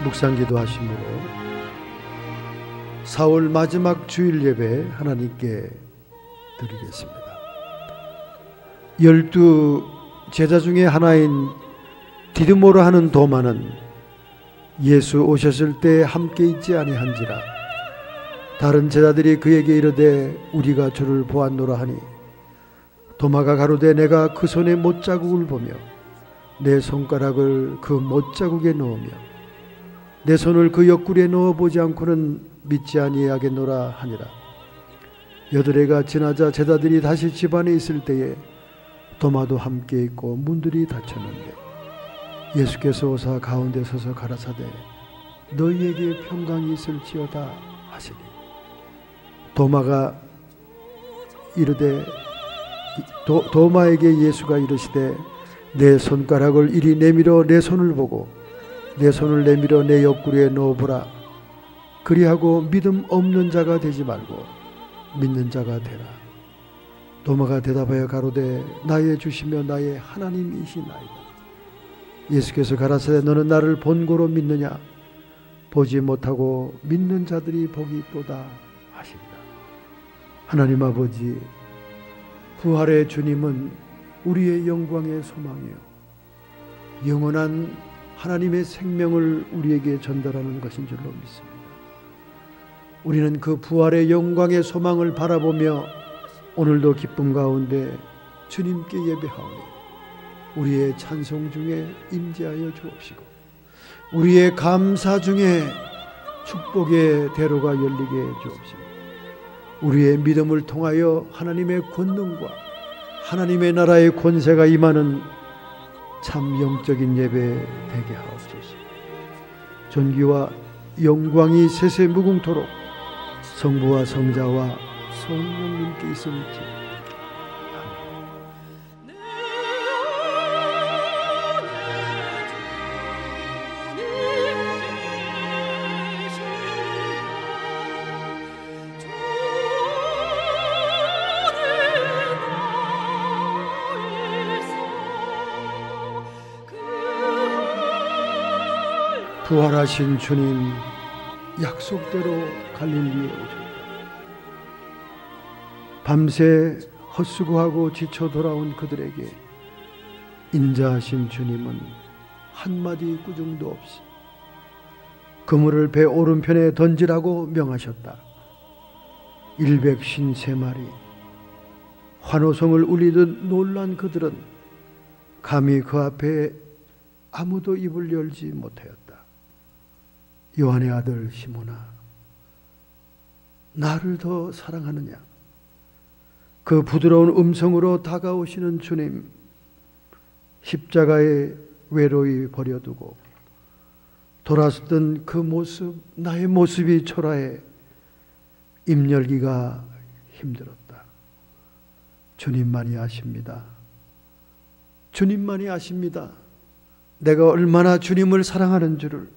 묵상기도 하심으로 4월 마지막 주일 예배 하나님께 드리겠습니다. 12 제자 중에 하나인 디드모라 하는 도마는 예수 오셨을 때 함께 있지 아니한지라 다른 제자들이 그에게 이르되 우리가 주를 보았노라 하니 도마가 가로되 내가 그 손에 못자국을 보며 내 손가락을 그 못자국에 넣으며 내 손을 그 옆구리에 넣어보지 않고는 믿지 아니하겠노라 하니라. 여드레가 지나자 제자들이 다시 집안에 있을 때에 도마도 함께 있고 문들이 닫혔는데 예수께서 오사 가운데 서서 가라사대 너희에게 평강이 있을지어다 하시니 도마가 이르되 도마에게 예수가 이르시되 내 손가락을 이리 내밀어 내 손을 보고 내 손을 내밀어 내 옆구리에 넣어보라. 그리하고 믿음 없는 자가 되지 말고 믿는 자가 되라. 도마가 대답하여 가로되 나의 주시며 나의 하나님이시나이다. 예수께서 가라사대 너는 나를 본고로 믿느냐? 보지 못하고 믿는 자들이 복이 있도다 하시니라. 하나님 아버지, 부활의 주님은 우리의 영광의 소망이요 영원한 하나님의 생명을 우리에게 전달하는 것인 줄로 믿습니다. 우리는 그 부활의 영광의 소망을 바라보며 오늘도 기쁨 가운데 주님께 예배하오니 우리의 찬송 중에 임재하여 주옵시고 우리의 감사 중에 축복의 대로가 열리게 해 주옵시고 우리의 믿음을 통하여 하나님의 권능과 하나님의 나라의 권세가 임하는 참 영적인 예배 되게 하옵소서. 존귀와 영광이 세세 무궁토록 성부와 성자와 성령님께 있을지. 부활하신 주님 약속대로 갈릴리에 오셨다. 밤새 헛수고하고 지쳐 돌아온 그들에게 인자하신 주님은 한마디 꾸중도 없이 그물을 배 오른편에 던지라고 명하셨다. 153마리 환호성을 울리듯 놀란 그들은 감히 그 앞에 아무도 입을 열지 못하였다. 요한의 아들 시몬아, 나를 더 사랑하느냐? 그 부드러운 음성으로 다가오시는 주님, 십자가에 외로이 버려두고 돌아섰던 그 모습, 나의 모습이 초라해 입 열기가 힘들었다. 주님만이 아십니다. 주님만이 아십니다. 내가 얼마나 주님을 사랑하는 줄을.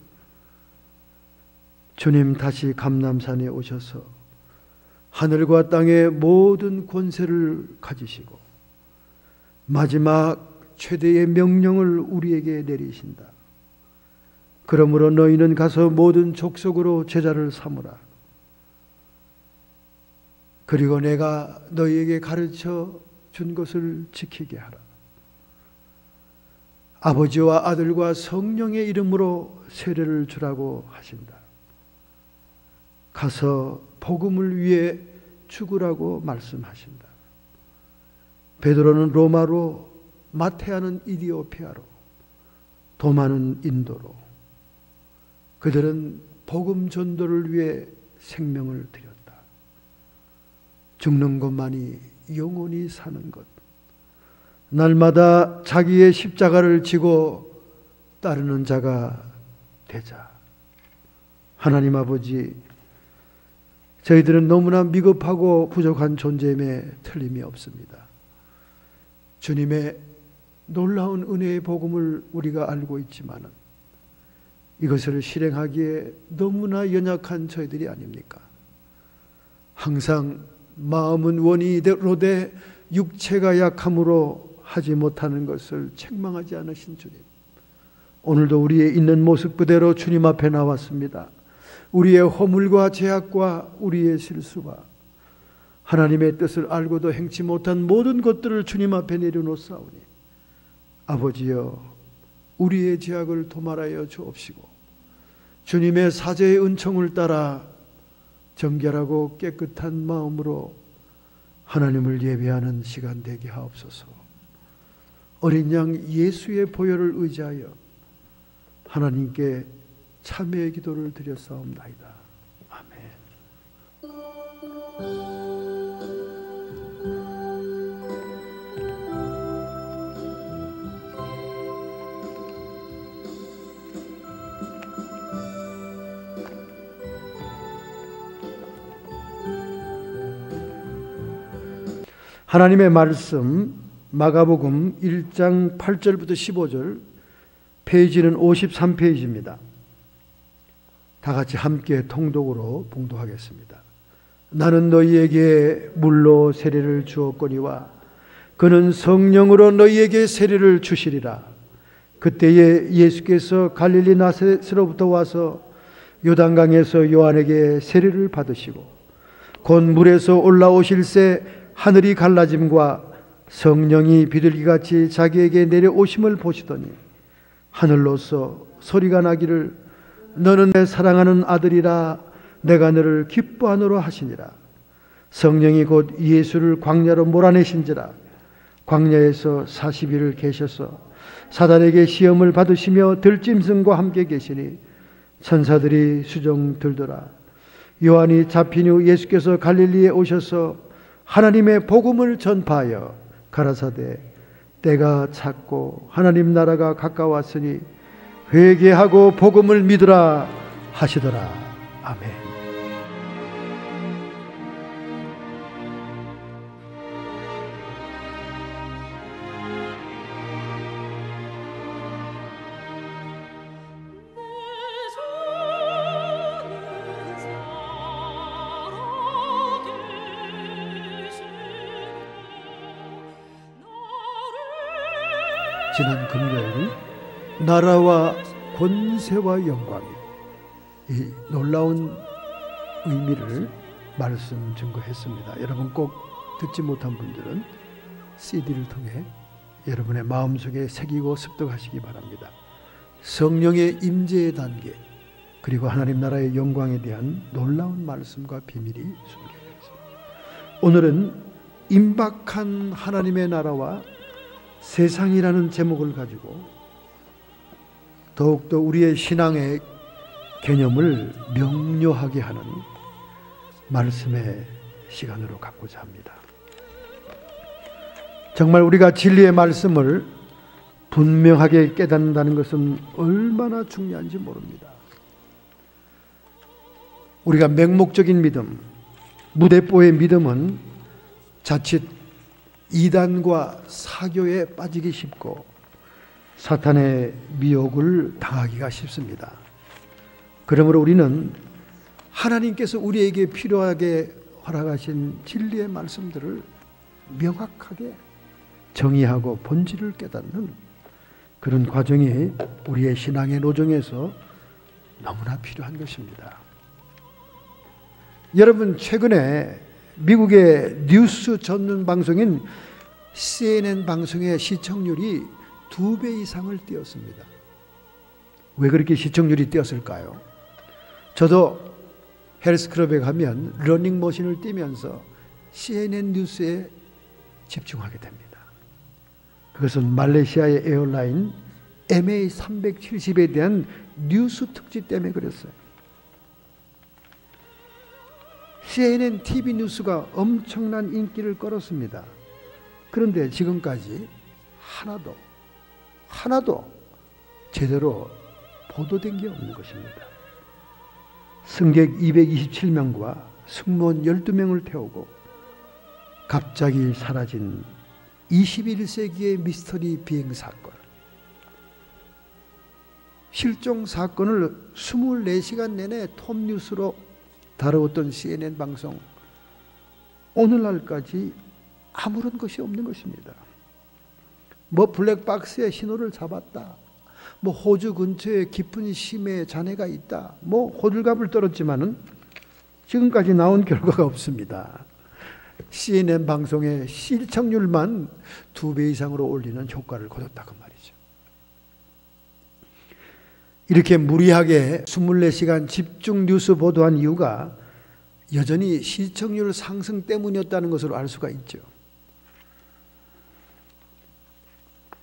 주님 다시 감람산에 오셔서 하늘과 땅의 모든 권세를 가지시고 마지막 최대의 명령을 우리에게 내리신다. 그러므로 너희는 가서 모든 족속으로 제자를 삼으라. 그리고 내가 너희에게 가르쳐 준 것을 지키게 하라. 아버지와 아들과 성령의 이름으로 세례를 주라고 하신다. 가서 복음을 위해 죽으라고 말씀하신다. 베드로는 로마로, 마테아는 이디오피아로, 도마는 인도로. 그들은 복음 전도를 위해 생명을 드렸다. 죽는 것만이 영원히 사는 것. 날마다 자기의 십자가를 지고 따르는 자가 되자. 하나님 아버지, 저희들은 너무나 미급하고 부족한 존재임에 틀림이 없습니다. 주님의 놀라운 은혜의 복음을 우리가 알고 있지만은 이것을 실행하기에 너무나 연약한 저희들이 아닙니까? 항상 마음은 원이로 돼 육체가 약함으로 하지 못하는 것을 책망하지 않으신 주님, 오늘도 우리의 있는 모습 그대로 주님 앞에 나왔습니다. 우리의 허물과 죄악과 우리의 실수와 하나님의 뜻을 알고도 행치 못한 모든 것들을 주님 앞에 내려놓사오니 아버지여, 우리의 죄악을 도말하여 주옵시고 주님의 사죄의 은총을 따라 정결하고 깨끗한 마음으로 하나님을 예배하는 시간 되게 하옵소서. 어린 양 예수의 보혈을 의지하여 하나님께 참회의 기도를 드렸사옵나이다. 아멘. 하나님의 말씀 마가복음 1장 8절부터 15절, 페이지는 53페이지입니다. 다 같이 함께 통독으로 봉독하겠습니다. 나는 너희에게 물로 세례를 주었거니와 그는 성령으로 너희에게 세례를 주시리라. 그때에 예수께서 갈릴리 나사렛으로부터 와서 요단강에서 요한에게 세례를 받으시고 곧 물에서 올라오실새 하늘이 갈라짐과 성령이 비둘기같이 자기에게 내려오심을 보시더니 하늘로서 소리가 나기를 너는 내 사랑하는 아들이라 내가 너를 기뻐하노라 하시니라. 성령이 곧 예수를 광야로 몰아내신지라. 광야에서 40일을 계셔서 사단에게 시험을 받으시며 들짐승과 함께 계시니 천사들이 수종 들더라. 요한이 잡힌 후 예수께서 갈릴리에 오셔서 하나님의 복음을 전파하여 가라사대 때가 찼고 하나님 나라가 가까웠으니 회개하고 복음을 믿으라 하시더라. 아멘. 지난 금요일 나라와 권세와 영광이 이 놀라운 의미를 말씀 증거했습니다. 여러분 꼭 듣지 못한 분들은 CD를 통해 여러분의 마음속에 새기고 습득하시기 바랍니다. 성령의 임재의 단계 그리고 하나님 나라의 영광에 대한 놀라운 말씀과 비밀이 숨겨져 있습니다. 오늘은 임박한 하나님의 나라와 세상이라는 제목을 가지고 더욱더 우리의 신앙의 개념을 명료하게 하는 말씀의 시간으로 갖고자 합니다. 정말 우리가 진리의 말씀을 분명하게 깨닫는다는 것은 얼마나 중요한지 모릅니다. 우리가 맹목적인 믿음, 무대뽀의 믿음은 자칫 이단과 사교에 빠지기 쉽고 사탄의 미혹을 당하기가 쉽습니다. 그러므로 우리는 하나님께서 우리에게 필요하게 허락하신 진리의 말씀들을 명확하게 정의하고 본질을 깨닫는 그런 과정이 우리의 신앙의 노정에서 너무나 필요한 것입니다. 여러분, 최근에 미국의 뉴스 전문 방송인 CNN 방송의 시청률이 2배 이상을 뛰었습니다. 왜 그렇게 시청률이 뛰었을까요? 저도 헬스클럽에 가면 러닝머신을 뛰면서 CNN 뉴스에 집중하게 됩니다. 그것은 말레이시아의 에어라인 MA370에 대한 뉴스 특집 때문에 그랬어요. CNN TV 뉴스가 엄청난 인기를 끌었습니다. 그런데 지금까지 하나도 제대로 보도된 게 없는 것입니다. 승객 227명과 승무원 12명을 태우고 갑자기 사라진 21세기의 미스터리 비행 사건, 실종 사건을 24시간 내내 톱뉴스로 다루었던 CNN 방송, 오늘날까지 아무런 것이 없는 것입니다. 뭐 블랙박스의 신호를 잡았다, 뭐 호주 근처에 깊은 심해에 자네가 있다. 뭐 호들갑을 떨었지만은 지금까지 나온 결과가 없습니다. CNN 방송의 시청률만 2배 이상으로 올리는 효과를 거뒀다고 말이죠. 이렇게 무리하게 24시간 집중 뉴스 보도한 이유가 여전히 시청률 상승 때문이었다는 것으로 알 수가 있죠.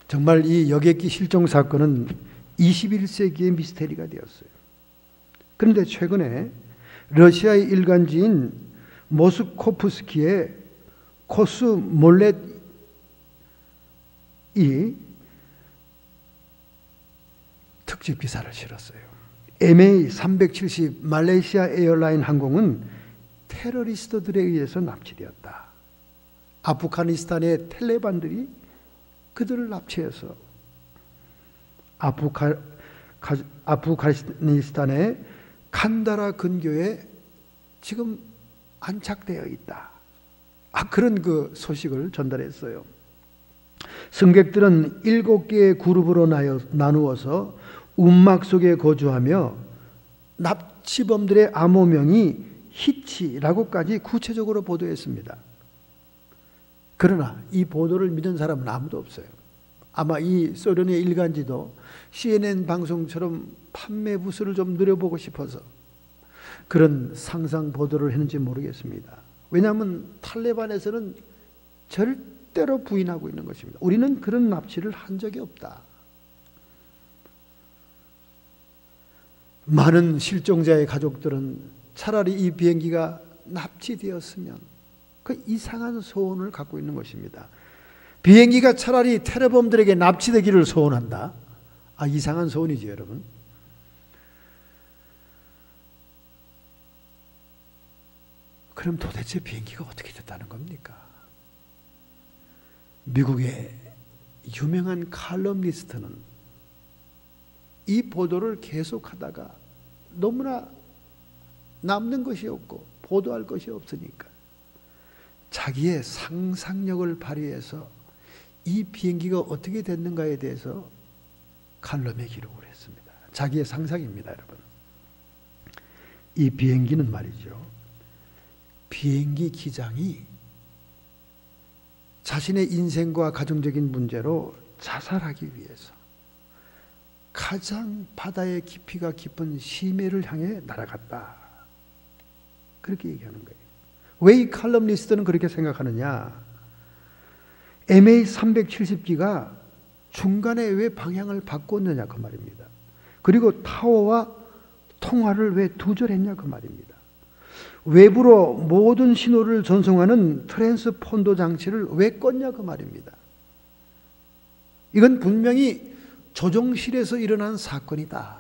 정말 이 여객기 실종 사건은 21세기의 미스테리가 되었어요. 그런데 최근에 러시아의 일간지인 모스코프스키의 코스몰렛이 특집 기사를 실었어요. MH370 말레이시아 에어라인 항공은 테러리스트들에 의해서 납치되었다. 아프가니스탄의 텔레반들이 그들을 납치해서 아프가니스탄의 칸다라 근교에 지금 안착되어 있다. 그런 그 소식을 전달했어요. 승객들은 7개의 그룹으로 나누어서 움막 속에 거주하며 납치범들의 암호명이 히치라고까지 구체적으로 보도했습니다. 그러나 이 보도를 믿은 사람은 아무도 없어요. 아마 이 소련의 일간지도 CNN 방송처럼 판매 부수를 좀 누려보고 싶어서 그런 상상 보도를 했는지 모르겠습니다. 왜냐하면 탈레반에서는 절대로 부인하고 있는 것입니다. 우리는 그런 납치를 한 적이 없다. 많은 실종자의 가족들은 차라리 이 비행기가 납치되었으면 그 이상한 소원을 갖고 있는 것입니다. 비행기가 차라리 테러범들에게 납치되기를 소원한다. 이상한 소원이죠, 여러분. 그럼 도대체 비행기가 어떻게 됐다는 겁니까? 미국의 유명한 칼럼니스트는 이 보도를 계속하다가 너무나 남는 것이 없고 보도할 것이 없으니까 자기의 상상력을 발휘해서 이 비행기가 어떻게 됐는가에 대해서 칼럼에 기록을 했습니다. 자기의 상상입니다, 여러분. 이 비행기는 말이죠. 비행기 기장이 자신의 인생과 가정적인 문제로 자살하기 위해서 가장 바다의 깊이가 깊은 심해를 향해 날아갔다. 그렇게 얘기하는 거예요. 왜 이 칼럼니스트는 그렇게 생각하느냐? MH370기가 중간에 왜 방향을 바꿨느냐 그 말입니다. 그리고 타워와 통화를 왜 두절했냐 그 말입니다. 외부로 모든 신호를 전송하는 트랜스폰더 장치를 왜 껐냐 그 말입니다. 이건 분명히 조종실에서 일어난 사건이다.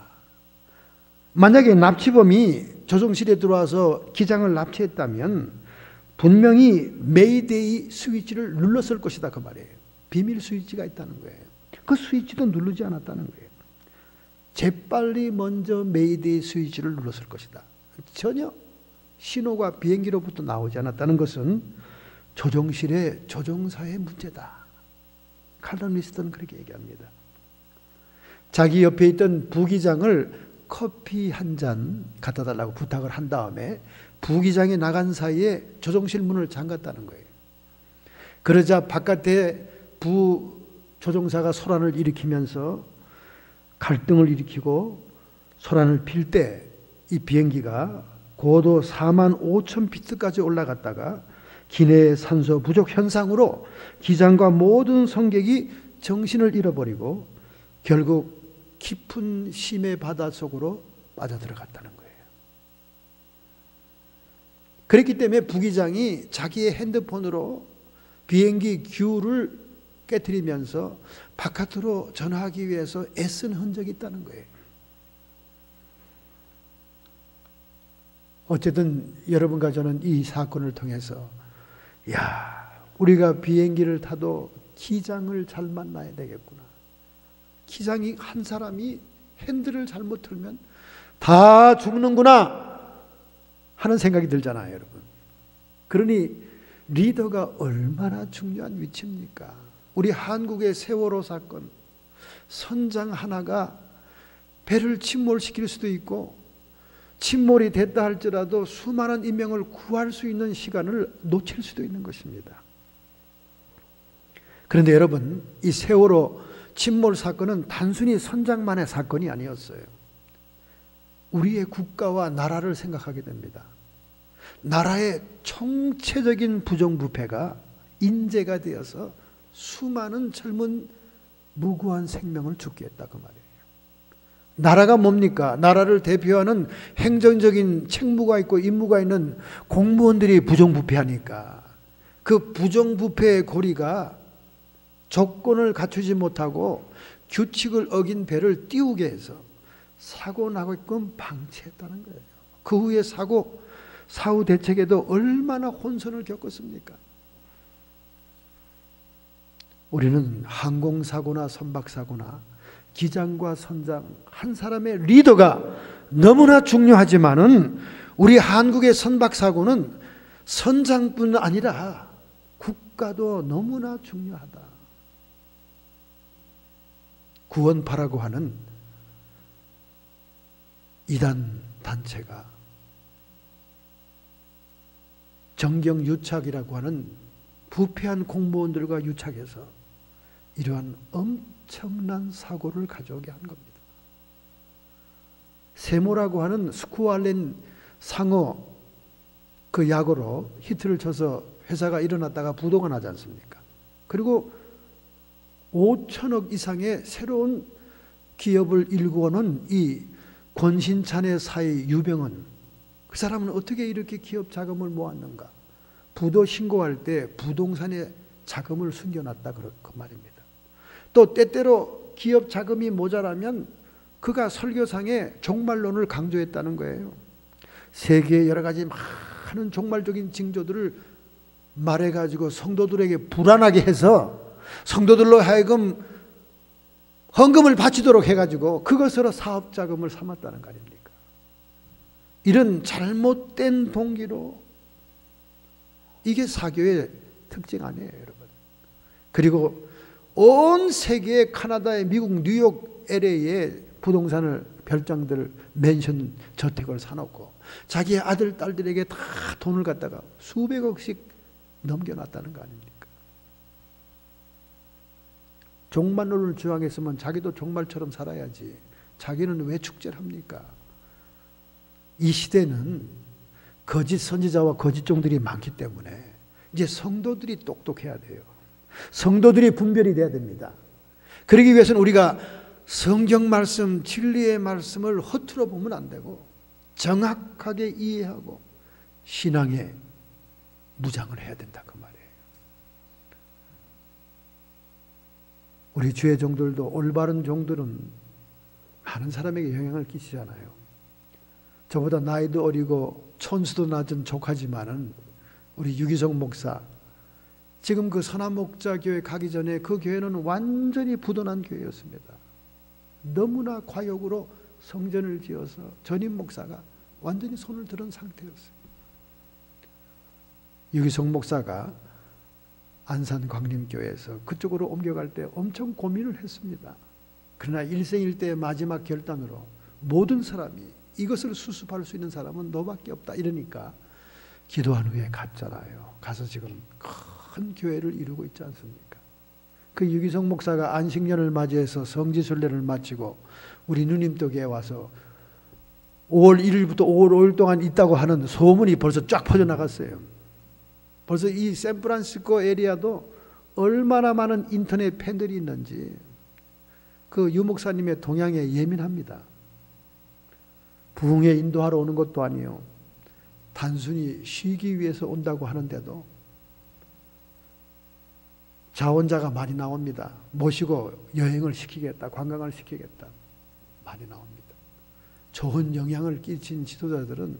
만약에 납치범이 조종실에 들어와서 기장을 납치했다면 분명히 메이데이 스위치를 눌렀을 것이다 그 말이에요. 비밀 스위치가 있다는 거예요. 그 스위치도 누르지 않았다는 거예요. 재빨리 먼저 메이데이 스위치를 눌렀을 것이다. 전혀 신호가 비행기로부터 나오지 않았다는 것은 조종실의 조종사의 문제다. 칼럼니스트는 그렇게 얘기합니다. 자기 옆에 있던 부기장을 커피 한 잔 갖다 달라고 부탁을 한 다음에 부기장이 나간 사이에 조종실 문을 잠갔다는 거예요. 그러자 바깥에 부조종사가 소란을 일으키면서 갈등을 일으키고 소란을 필 때 이 비행기가 고도 45,000피트까지 올라갔다가 기내의 산소 부족 현상으로 기장과 모든 승객이 정신을 잃어버리고 결국 깊은 심해 바다 속으로 빠져들어갔다는 거예요. 그렇기 때문에 부기장이 자기의 핸드폰으로 비행기 큐를 깨트리면서 바깥으로 전화하기 위해서 애쓴 흔적이 있다는 거예요. 어쨌든 여러분과 저는 이 사건을 통해서 우리가 비행기를 타도 기장을 잘 만나야 되겠구나. 기장이 한 사람이 핸들을 잘못 틀면 다 죽는구나 하는 생각이 들잖아요, 여러분. 그러니 리더가 얼마나 중요한 위치입니까? 우리 한국의 세월호 사건, 선장 하나가 배를 침몰시킬 수도 있고 침몰이 됐다 할지라도 수많은 인명을 구할 수 있는 시간을 놓칠 수도 있는 것입니다. 그런데 여러분, 이 세월호 침몰 사건은 단순히 선장만의 사건이 아니었어요. 우리의 국가와 나라를 생각하게 됩니다. 나라의 총체적인 부정부패가 인재가 되어서 수많은 젊은 무고한 생명을 죽게 했다 그 말이에요. 나라가 뭡니까? 나라를 대표하는 행정적인 책무가 있고 임무가 있는 공무원들이 부정부패하니까 그 부정부패의 고리가 조건을 갖추지 못하고 규칙을 어긴 배를 띄우게 해서 사고 나게끔 방치했다는 거예요. 그 후에 사후 대책에도 얼마나 혼선을 겪었습니까? 우리는 항공사고나 선박사고나 기장과 선장 한 사람의 리더가 너무나 중요하지만은 우리 한국의 선박사고는 선장뿐 아니라 국가도 너무나 중요하다. 구원파라고 하는 이단 단체가 정경유착이라고 하는 부패한 공무원들과 유착해서 이러한 엄청난 사고를 가져오게 한 겁니다. 세모라고 하는 스쿠알렌 상어 그 약으로 히트를 쳐서 회사가 일어났다가 부도가 나지 않습니까? 그리고 5천억 이상의 새로운 기업을 일구어는 이 권신찬의 사이 유병은 그 사람은 어떻게 이렇게 기업 자금을 모았는가? 부도 신고할 때 부동산에 자금을 숨겨놨다 그 말입니다. 또 때때로 기업 자금이 모자라면 그가 설교상에 종말론을 강조했다는 거예요. 세계의 여러 가지 많은 종말적인 징조들을 말해가지고 성도들에게 불안하게 해서 성도들로 하여금 헌금을 바치도록 해가지고 그것으로 사업 자금을 삼았다는 거 아닙니까? 이런 잘못된 동기로 이게 사교의 특징 아니에요, 여러분. 그리고 온 세계 카나다의 미국 뉴욕 LA에 부동산을 별장들 맨션 저택을 사놓고 자기의 아들 딸들에게 다 돈을 갖다가 수백억씩 넘겨놨다는 거 아닙니까? 종말론을 주장했으면 자기도 종말처럼 살아야지. 자기는 왜 축제를 합니까? 이 시대는 거짓 선지자와 거짓 종들이 많기 때문에 이제 성도들이 똑똑해야 돼요. 성도들이 분별이 돼야 됩니다. 그러기 위해서는 우리가 성경 말씀, 진리의 말씀을 허투루 보면 안 되고 정확하게 이해하고 신앙에 무장을 해야 된다 그 말이에요. 우리 주의 종들도 올바른 종들은 많은 사람에게 영향을 끼치잖아요. 저보다 나이도 어리고 천수도 낮은 조카지만은 우리 유기성 목사, 지금 그 선한목자교회 가기 전에 그 교회는 완전히 부도난 교회였습니다. 너무나 과욕으로 성전을 지어서 전임 목사가 완전히 손을 들은 상태였어요. 유기성 목사가 안산 광림교회에서 그쪽으로 옮겨갈 때 엄청 고민을 했습니다. 그러나 일생일대의 마지막 결단으로 모든 사람이 이것을 수습할 수 있는 사람은 너밖에 없다 이러니까 기도한 후에 갔잖아요. 가서 지금 큰 교회를 이루고 있지 않습니까? 그 유기성 목사가 안식년을 맞이해서 성지순례를 마치고 우리 누님덕에 와서 5월 1일부터 5월 5일 동안 있다고 하는 소문이 벌써 쫙 퍼져나갔어요. 벌써 이 샌프란시스코 에리아도 얼마나 많은 인터넷 팬들이 있는지 그 유 목사님의 동향에 예민합니다. 부흥에 인도하러 오는 것도 아니에요. 단순히 쉬기 위해서 온다고 하는데도 자원자가 많이 나옵니다. 모시고 여행을 시키겠다, 관광을 시키겠다. 많이 나옵니다. 좋은 영향을 끼친 지도자들은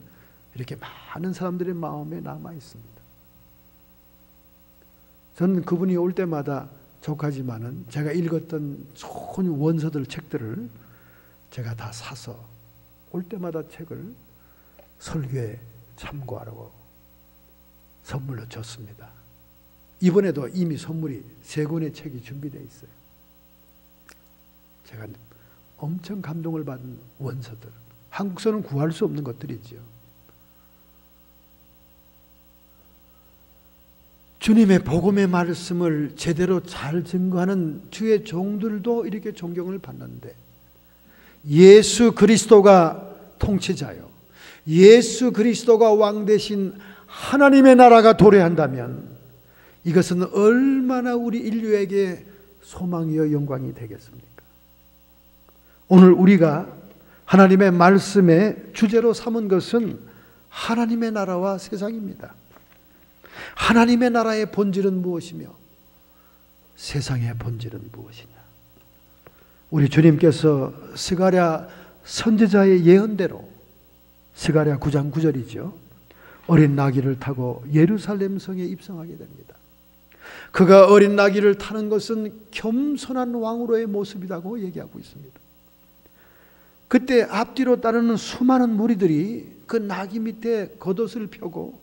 이렇게 많은 사람들의 마음에 남아 있습니다. 저는 그분이 올 때마다 조카지만은 제가 읽었던 좋은 원서들 책들을 제가 다 사서 올 때마다 책을 설교에 참고하라고 선물로 줬습니다. 이번에도 이미 선물이 3권의 책이 준비되어 있어요. 제가 엄청 감동을 받은 원서들, 한국서는 구할 수 없는 것들이죠. 주님의 복음의 말씀을 제대로 잘 증거하는 주의 종들도 이렇게 존경을 받는데, 예수 그리스도가 통치자요, 예수 그리스도가 왕 대신 하나님의 나라가 도래한다면 이것은 얼마나 우리 인류에게 소망이요 영광이 되겠습니까? 오늘 우리가 하나님의 말씀의 주제로 삼은 것은 하나님의 나라와 세상입니다. 하나님의 나라의 본질은 무엇이며 세상의 본질은 무엇이냐? 우리 주님께서 스가랴 선지자의 예언대로, 스가랴 9장 9절이죠. 어린 나귀를 타고 예루살렘 성에 입성하게 됩니다. 그가 어린 나귀를 타는 것은 겸손한 왕으로의 모습이라고 얘기하고 있습니다. 그때 앞뒤로 따르는 수많은 무리들이 그 나귀 밑에 겉옷을 펴고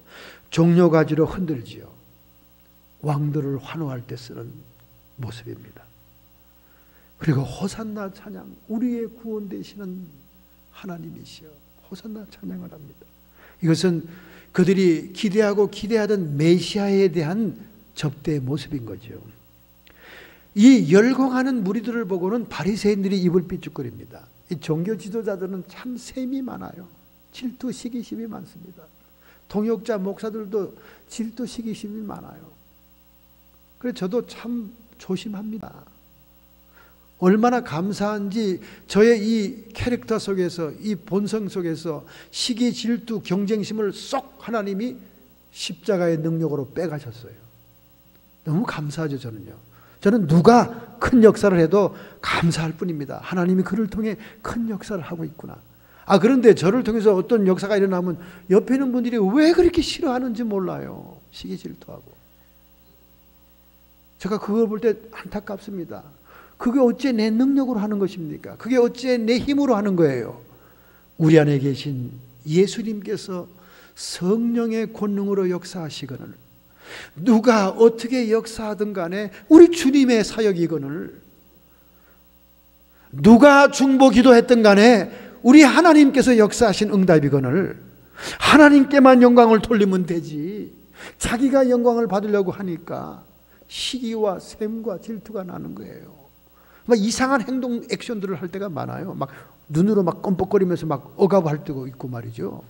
종려가지로 흔들지요. 왕들을 환호할 때 쓰는 모습입니다. 그리고 호산나 찬양, 우리의 구원 되시는 하나님이시여 호산나 찬양을 합니다. 이것은 그들이 기대하고 기대하던 메시아에 대한 접대의 모습인 거죠. 이 열광하는 무리들을 보고는 바리새인들이 입을 삐죽거립니다. 이 종교 지도자들은 참 셈이 많아요. 질투, 시기심이 많습니다. 동역자 목사들도 질투, 시기심이 많아요. 그래서 저도 참 조심합니다. 얼마나 감사한지 저의 이 캐릭터 속에서, 이 본성 속에서 시기, 질투, 경쟁심을 쏙 하나님이 십자가의 능력으로 빼가셨어요. 너무 감사하죠. 저는 누가 큰 역사를 해도 감사할 뿐입니다. 하나님이 그를 통해 큰 역사를 하고 있구나. 그런데 저를 통해서 어떤 역사가 일어나면 옆에 있는 분들이 왜 그렇게 싫어하는지 몰라요. 시기 질투하고. 제가 그걸 볼 때 안타깝습니다. 그게 어째 내 능력으로 하는 것입니까? 그게 어째 내 힘으로 하는 거예요? 우리 안에 계신 예수님께서 성령의 권능으로 역사하시거늘, 누가 어떻게 역사하든 간에 우리 주님의 사역이거늘, 누가 중보 기도했든 간에 우리 하나님께서 역사하신 응답이거늘, 하나님께만 영광을 돌리면 되지, 자기가 영광을 받으려고 하니까 시기와 샘과 질투가 나는 거예요. 막 이상한 행동 액션들을 할 때가 많아요. 막 눈으로 막 껌뻑거리면서 막 억압할 때가 있고 말이죠.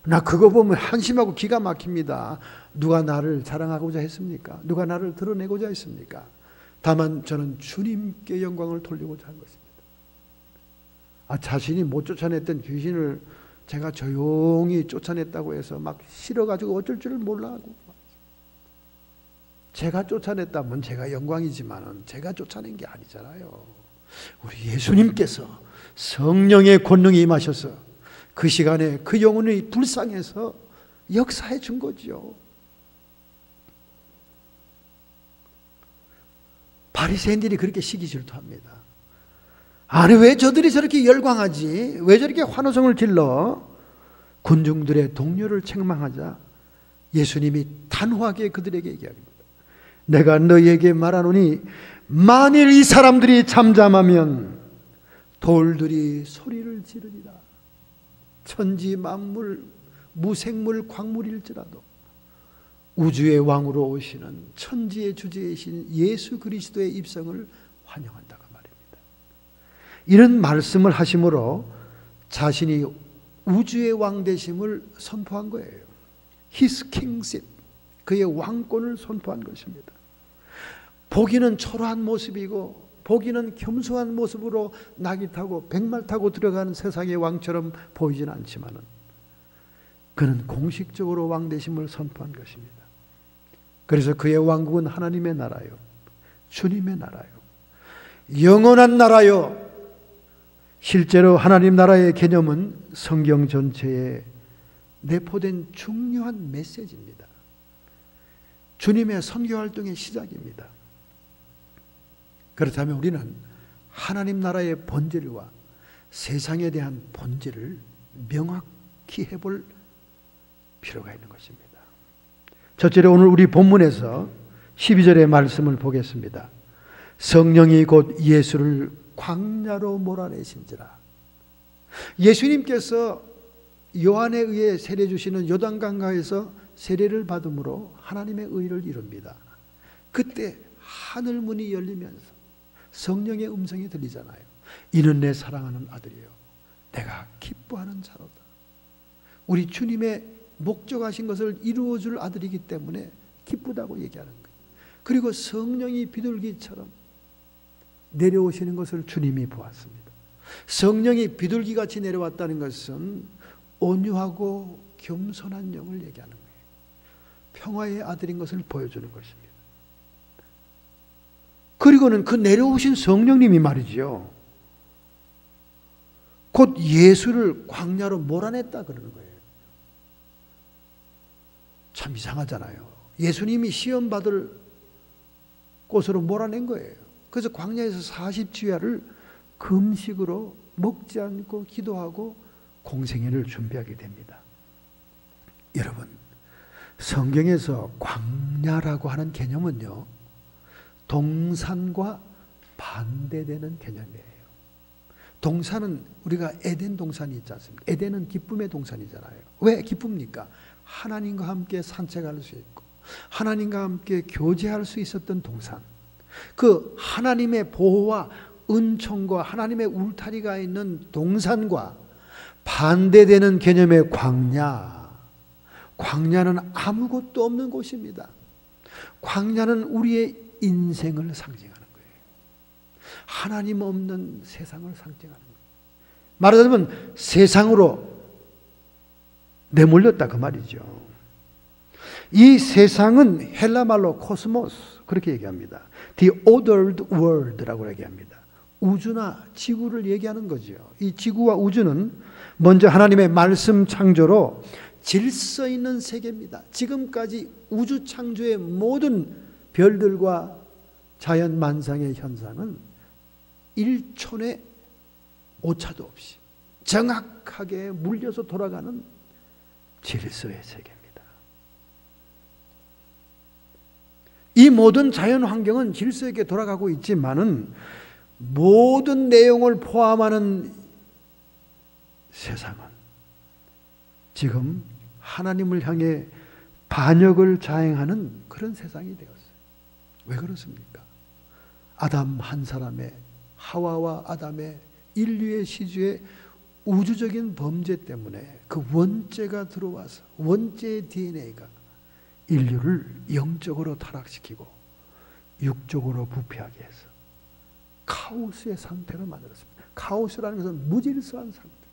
나 그거 보면 한심하고 기가 막힙니다. 누가 나를 자랑하고자 했습니까? 누가 나를 드러내고자 했습니까? 다만 저는 주님께 영광을 돌리고자 한 것입니다. 자신이 못 쫓아냈던 귀신을 제가 조용히 쫓아냈다고 해서 막 싫어가지고 어쩔 줄을 몰라하고, 제가 쫓아냈다면 제가 영광이지만 제가 쫓아낸 게 아니잖아요. 우리 예수님께서 성령의 권능이 임하셔서 그 시간에 그 영혼이 불쌍해서 역사해 준 거죠. 바리새인들이 그렇게 시기질투합니다. 아니 왜 저들이 저렇게 열광하지? 왜 저렇게 환호성을 질러? 군중들의 동료를 책망하자 예수님이 단호하게 그들에게 얘기합니다. 내가 너희에게 말하노니 만일 이 사람들이 잠잠하면 돌들이 소리를 지르리라. 천지 만물, 무생물, 광물일지라도 우주의 왕으로 오시는 천지의 주제이신 예수 그리스도의 입성을 환영한다고 말입니다. 이런 말씀을 하심으로 자신이 우주의 왕 되심을 선포한 거예요. His kingship, 그의 왕권을 선포한 것입니다. 보기는 초라한 모습이고 보기는 겸손한 모습으로 낙이 타고 백말 타고 들어가는 세상의 왕처럼 보이지는 않지만 그는 공식적으로 왕 되심을 선포한 것입니다. 그래서 그의 왕국은 하나님의 나라요, 주님의 나라요, 영원한 나라요. 실제로 하나님 나라의 개념은 성경 전체에 내포된 중요한 메시지입니다. 주님의 선교 활동의 시작입니다. 그렇다면 우리는 하나님 나라의 본질과 세상에 대한 본질을 명확히 해볼 필요가 있는 것입니다. 첫째로 오늘 우리 본문에서 12절의 말씀을 보겠습니다. 성령이 곧 예수를 광야로 몰아내신지라. 예수님께서 요한에 의해 세례 주시는 요단강가에서 세례를 받음으로 하나님의 의를 이룹니다. 그때 하늘 문이 열리면서 성령의 음성이 들리잖아요. 이는 내 사랑하는 아들이요 내가 기뻐하는 자로다. 우리 주님의 목적하신 것을 이루어줄 아들이기 때문에 기쁘다고 얘기하는 거예요. 그리고 성령이 비둘기처럼 내려오시는 것을 주님이 보았습니다. 성령이 비둘기같이 내려왔다는 것은 온유하고 겸손한 영을 얘기하는 거예요. 평화의 아들인 것을 보여주는 것입니다. 그리고는 그 내려오신 성령님이 말이죠, 곧 예수를 광야로 몰아냈다 그러는 거예요. 참 이상하잖아요. 예수님이 시험받을 곳으로 몰아낸 거예요. 그래서 광야에서 40주야를 금식으로 먹지 않고 기도하고 공생애를 준비하게 됩니다. 여러분, 성경에서 광야라고 하는 개념은요, 동산과 반대되는 개념이에요. 동산은 우리가 에덴 동산이 있지 않습니까? 에덴은 기쁨의 동산이잖아요. 왜 기쁩니까? 하나님과 함께 산책할 수 있고 하나님과 함께 교제할 수 있었던 동산, 그 하나님의 보호와 은총과 하나님의 울타리가 있는 동산과 반대되는 개념의 광야. 광야는 아무것도 없는 곳입니다. 광야는 우리의 인생을 상징하는 거예요. 하나님 없는 세상을 상징하는 거예요. 말하자면 세상으로 내몰렸다 그 말이죠. 이 세상은 헬라 말로 코스모스 그렇게 얘기합니다. The ordered world라고 얘기합니다. 우주나 지구를 얘기하는 거죠. 이 지구와 우주는 먼저 하나님의 말씀 창조로 질서 있는 세계입니다. 지금까지 우주 창조의 모든 별들과 자연 만상의 현상은 1촌의 오차도 없이 정확하게 물려서 돌아가는 질서의 세계입니다. 이 모든 자연 환경은 질서 있게 돌아가고 있지만은 모든 내용을 포함하는 세상은 지금 하나님을 향해 반역을 자행하는 그런 세상이 되었어요. 왜 그렇습니까? 아담 한 사람의, 하와와 아담의 인류의 시주의 우주적인 범죄 때문에 그 원죄가 들어와서 원죄의 DNA가 인류를 영적으로 타락시키고 육적으로 부패하게 해서 카오스의 상태를 만들었습니다. 카오스라는 것은 무질서한 상태,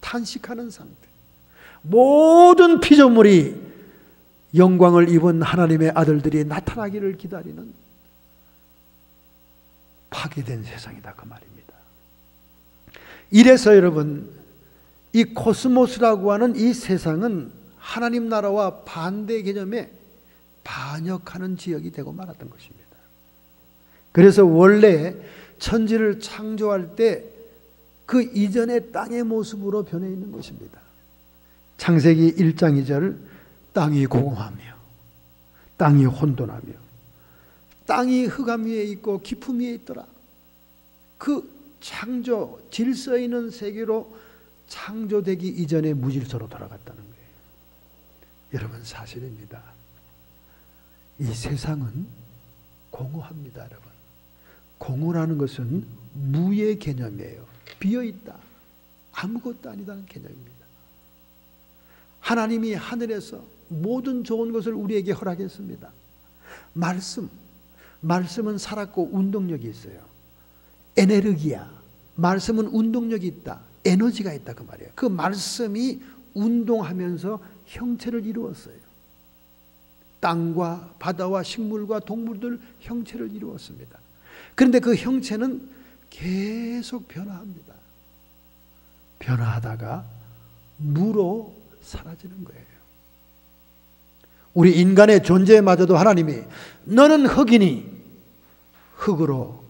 탄식하는 상태. 모든 피조물이 영광을 입은 하나님의 아들들이 나타나기를 기다리는 파괴된 세상이다 그 말입니다. 이래서 여러분, 이 코스모스라고 하는 이 세상은 하나님 나라와 반대 개념에 반역하는 지역이 되고 말았던 것입니다. 그래서 원래 천지를 창조할 때 그 이전의 땅의 모습으로 변해 있는 것입니다. 창세기 1장 2절, 땅이 공허하며 땅이 혼돈하며 땅이 흑암 위에 있고 깊음 위에 있더라. 그 창조, 질서 있는 세계로 창조되기 이전의 무질서로 돌아갔다는 거예요. 여러분, 사실입니다. 이 세상은 공허합니다. 여러분, 공허라는 것은 무의 개념이에요. 비어있다, 아무것도 아니다는 개념입니다. 하나님이 하늘에서 모든 좋은 것을 우리에게 허락했습니다. 말씀은 살았고 운동력이 있어요. 에네르기야, 말씀은 운동력이 있다, 에너지가 있다 그 말이에요. 그 말씀이 운동하면서 형체를 이루었어요. 땅과 바다와 식물과 동물들 형체를 이루었습니다. 그런데 그 형체는 계속 변화합니다. 변화하다가 무로 사라지는 거예요. 우리 인간의 존재마저도 하나님이 너는 흙이니 흙으로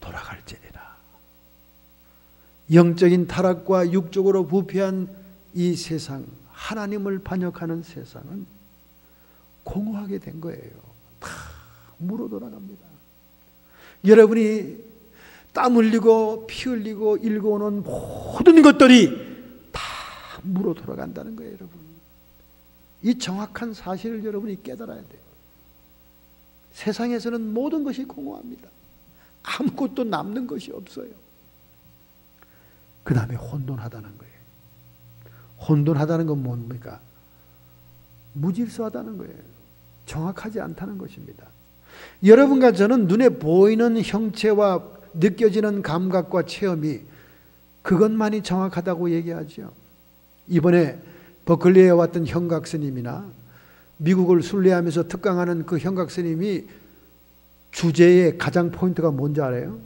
돌아갈지니라. 영적인 타락과 육적으로 부패한 이 세상, 하나님을 반역하는 세상은 공허하게 된 거예요. 다 무로 돌아갑니다. 여러분이 땀 흘리고 피 흘리고 일궈오는 모든 것들이 다 물어 돌아간다는 거예요, 여러분. 이 정확한 사실을 여러분이 깨달아야 돼요. 세상에서는 모든 것이 공허합니다. 아무것도 남는 것이 없어요. 그 다음에 혼돈하다는 거예요. 혼돈하다는 건 뭡니까? 무질서하다는 거예요. 정확하지 않다는 것입니다. 여러분과 저는 눈에 보이는 형체와 느껴지는 감각과 체험이 그것만이 정확하다고 얘기하죠. 이번에 버클리에 왔던 형각 스님이나 미국을 순례하면서 특강하는 그 형각 스님이 주제의 가장 포인트가 뭔지 알아요?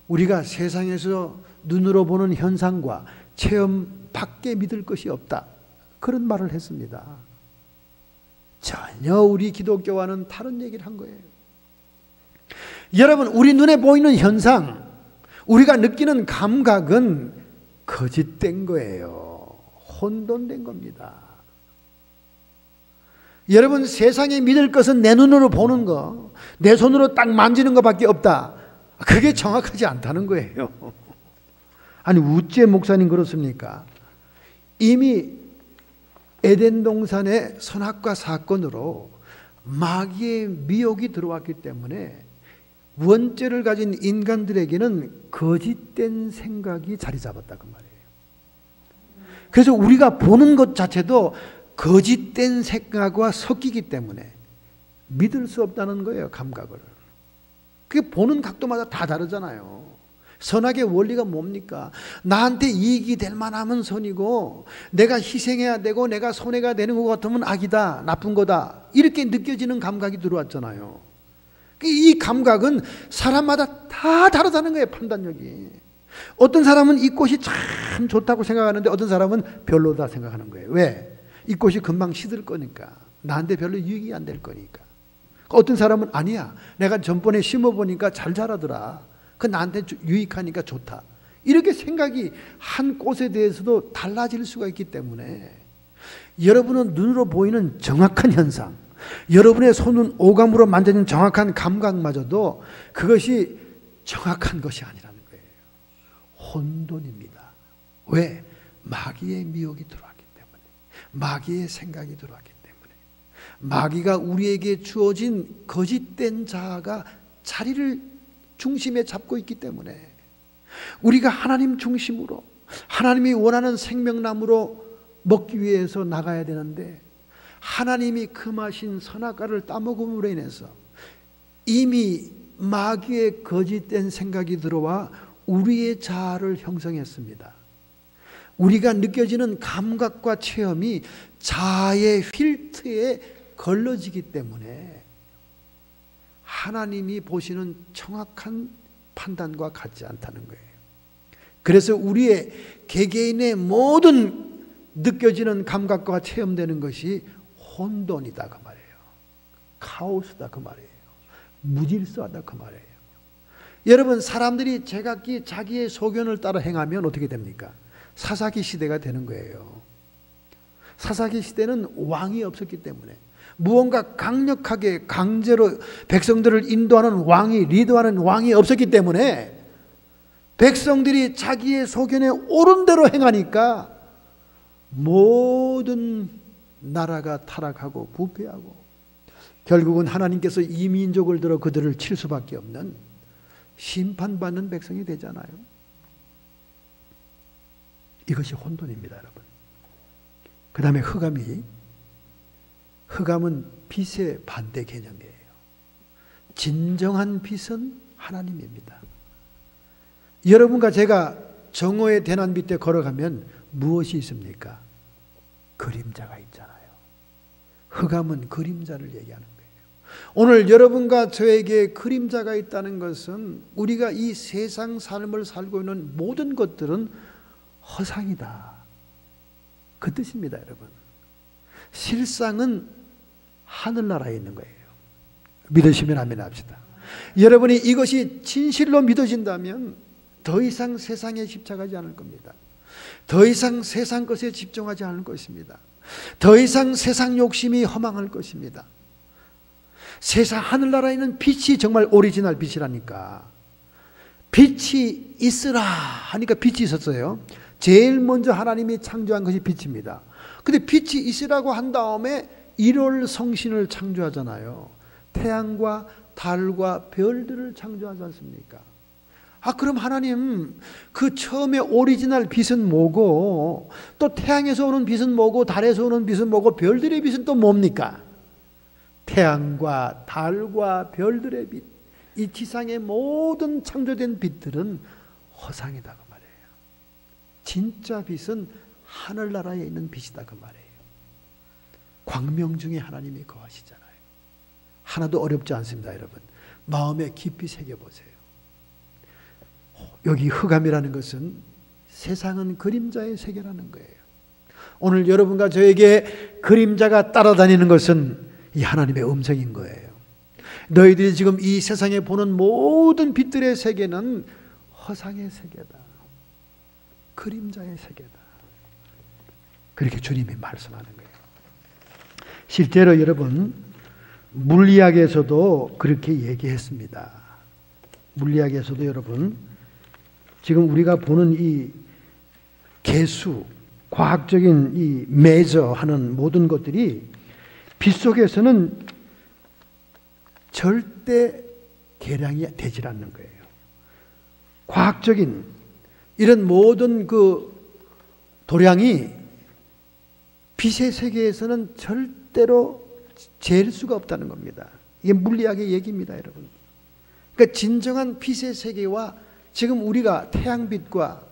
우리가 세상에서 눈으로 보는 현상과 체험 밖에 믿을 것이 없다. 그런 말을 했습니다. 전혀 우리 기독교와는 다른 얘기를 한 거예요. 여러분, 우리 눈에 보이는 현상, 우리가 느끼는 감각은 거짓된 거예요. 혼돈된 겁니다. 여러분, 세상에 믿을 것은 내 눈으로 보는 거, 내 손으로 딱 만지는 것밖에 없다. 그게 정확하지 않다는 거예요. 아니, 우째 목사님 그렇습니까? 이미 에덴 동산의 선악과 사건으로 마귀의 미혹이 들어왔기 때문에 원죄를 가진 인간들에게는 거짓된 생각이 자리 잡았다 그 말이에요. 그래서 우리가 보는 것 자체도 거짓된 생각과 섞이기 때문에 믿을 수 없다는 거예요, 감각을. 그게 보는 각도마다 다 다르잖아요. 선악의 원리가 뭡니까? 나한테 이익이 될 만하면 선이고, 내가 희생해야 되고 내가 손해가 되는 것 같으면 악이다, 나쁜 거다, 이렇게 느껴지는 감각이 들어왔잖아요. 이 감각은 사람마다 다 다르다는 거예요, 판단력이. 어떤 사람은 이 꽃이 참 좋다고 생각하는데 어떤 사람은 별로다 생각하는 거예요. 왜? 이 꽃이 금방 시들 거니까, 나한테 별로 유익이 안 될 거니까. 어떤 사람은 아니야, 내가 전번에 심어보니까 잘 자라더라, 그 나한테 유익하니까 좋다, 이렇게 생각이 한 꽃에 대해서도 달라질 수가 있기 때문에 여러분은 눈으로 보이는 정확한 현상, 여러분의 손은 오감으로 만져진 정확한 감각마저도 그것이 정확한 것이 아니라는 거예요. 혼돈입니다. 왜? 마귀의 미혹이 들어왔기 때문에, 마귀의 생각이 들어왔기 때문에, 마귀가 우리에게 주어진 거짓된 자아가 자리를 중심에 잡고 있기 때문에 우리가 하나님 중심으로, 하나님이 원하는 생명나무로 먹기 위해서 나가야 되는데, 하나님이 금하신 선악과를 따먹음으로 인해서 이미 마귀의 거짓된 생각이 들어와 우리의 자아를 형성했습니다. 우리가 느껴지는 감각과 체험이 자아의 필터에 걸러지기 때문에 하나님이 보시는 정확한 판단과 같지 않다는 거예요. 그래서 우리의 개개인의 모든 느껴지는 감각과 체험되는 것이 혼돈이다 그 말이에요. 카오스다 그 말이에요. 무질서하다 그 말이에요. 여러분, 사람들이 제각기 자기의 소견을 따라 행하면 어떻게 됩니까? 사사기 시대가 되는 거예요. 사사기 시대는 왕이 없었기 때문에, 무언가 강력하게 강제로 백성들을 인도하는 왕이, 리더하는 왕이 없었기 때문에 백성들이 자기의 소견에 옳은 대로 행하니까 모든 나라가 타락하고 부패하고 결국은 하나님께서 이 민족을 들어 그들을 칠 수밖에 없는 심판받는 백성이 되잖아요. 이것이 혼돈입니다, 여러분. 그 다음에 흑암은 빛의 반대 개념이에요. 진정한 빛은 하나님입니다. 여러분과 제가 정오의 대낮 밑에 걸어가면 무엇이 있습니까? 그림자가 있잖아요. 흑암은 그림자를 얘기하는 거예요. 오늘 여러분과 저에게 그림자가 있다는 것은 우리가 이 세상 삶을 살고 있는 모든 것들은 허상이다, 그 뜻입니다, 여러분. 실상은 하늘나라에 있는 거예요. 믿으시면 아멘 합시다. 여러분이 이것이 진실로 믿어진다면 더 이상 세상에 집착하지 않을 겁니다. 더 이상 세상 것에 집중하지 않을 것입니다. 더 이상 세상 욕심이 허망할 것입니다. 세상 하늘나라에 있는 빛이 정말 오리지널 빛이라니까. 빛이 있으라 하니까 빛이 있었어요. 제일 먼저 하나님이 창조한 것이 빛입니다. 근데 빛이 있으라고 한 다음에 일월 성신을 창조하잖아요. 태양과 달과 별들을 창조하지 않습니까? 그럼 하나님 그 처음에 오리지널 빛은 뭐고, 또 태양에서 오는 빛은 뭐고, 달에서 오는 빛은 뭐고, 별들의 빛은 또 뭡니까? 태양과 달과 별들의 빛, 이 지상의 모든 창조된 빛들은 허상이다 그 말이에요. 진짜 빛은 하늘나라에 있는 빛이다 그 말이에요. 광명 중에 하나님이 거하시잖아요. 하나도 어렵지 않습니다, 여러분. 마음에 깊이 새겨보세요. 여기 흑암이라는 것은 세상은 그림자의 세계라는 거예요. 오늘 여러분과 저에게 그림자가 따라다니는 것은 이 하나님의 음성인 거예요. 너희들이 지금 이 세상에 보는 모든 빛들의 세계는 허상의 세계다. 그림자의 세계다. 그렇게 주님이 말씀하는 거예요. 실제로 여러분, 물리학에서도 그렇게 얘기했습니다. 물리학에서도 여러분, 지금 우리가 보는 이 계수, 과학적인 이 메저하는 모든 것들이 빛 속에서는 절대 계량이 되질 않는 거예요. 과학적인 이런 모든 그 도량이 빛의 세계에서는 절대로 잴 수가 없다는 겁니다. 이게 물리학의 얘기입니다, 여러분. 그러니까 진정한 빛의 세계와 지금 우리가 태양빛과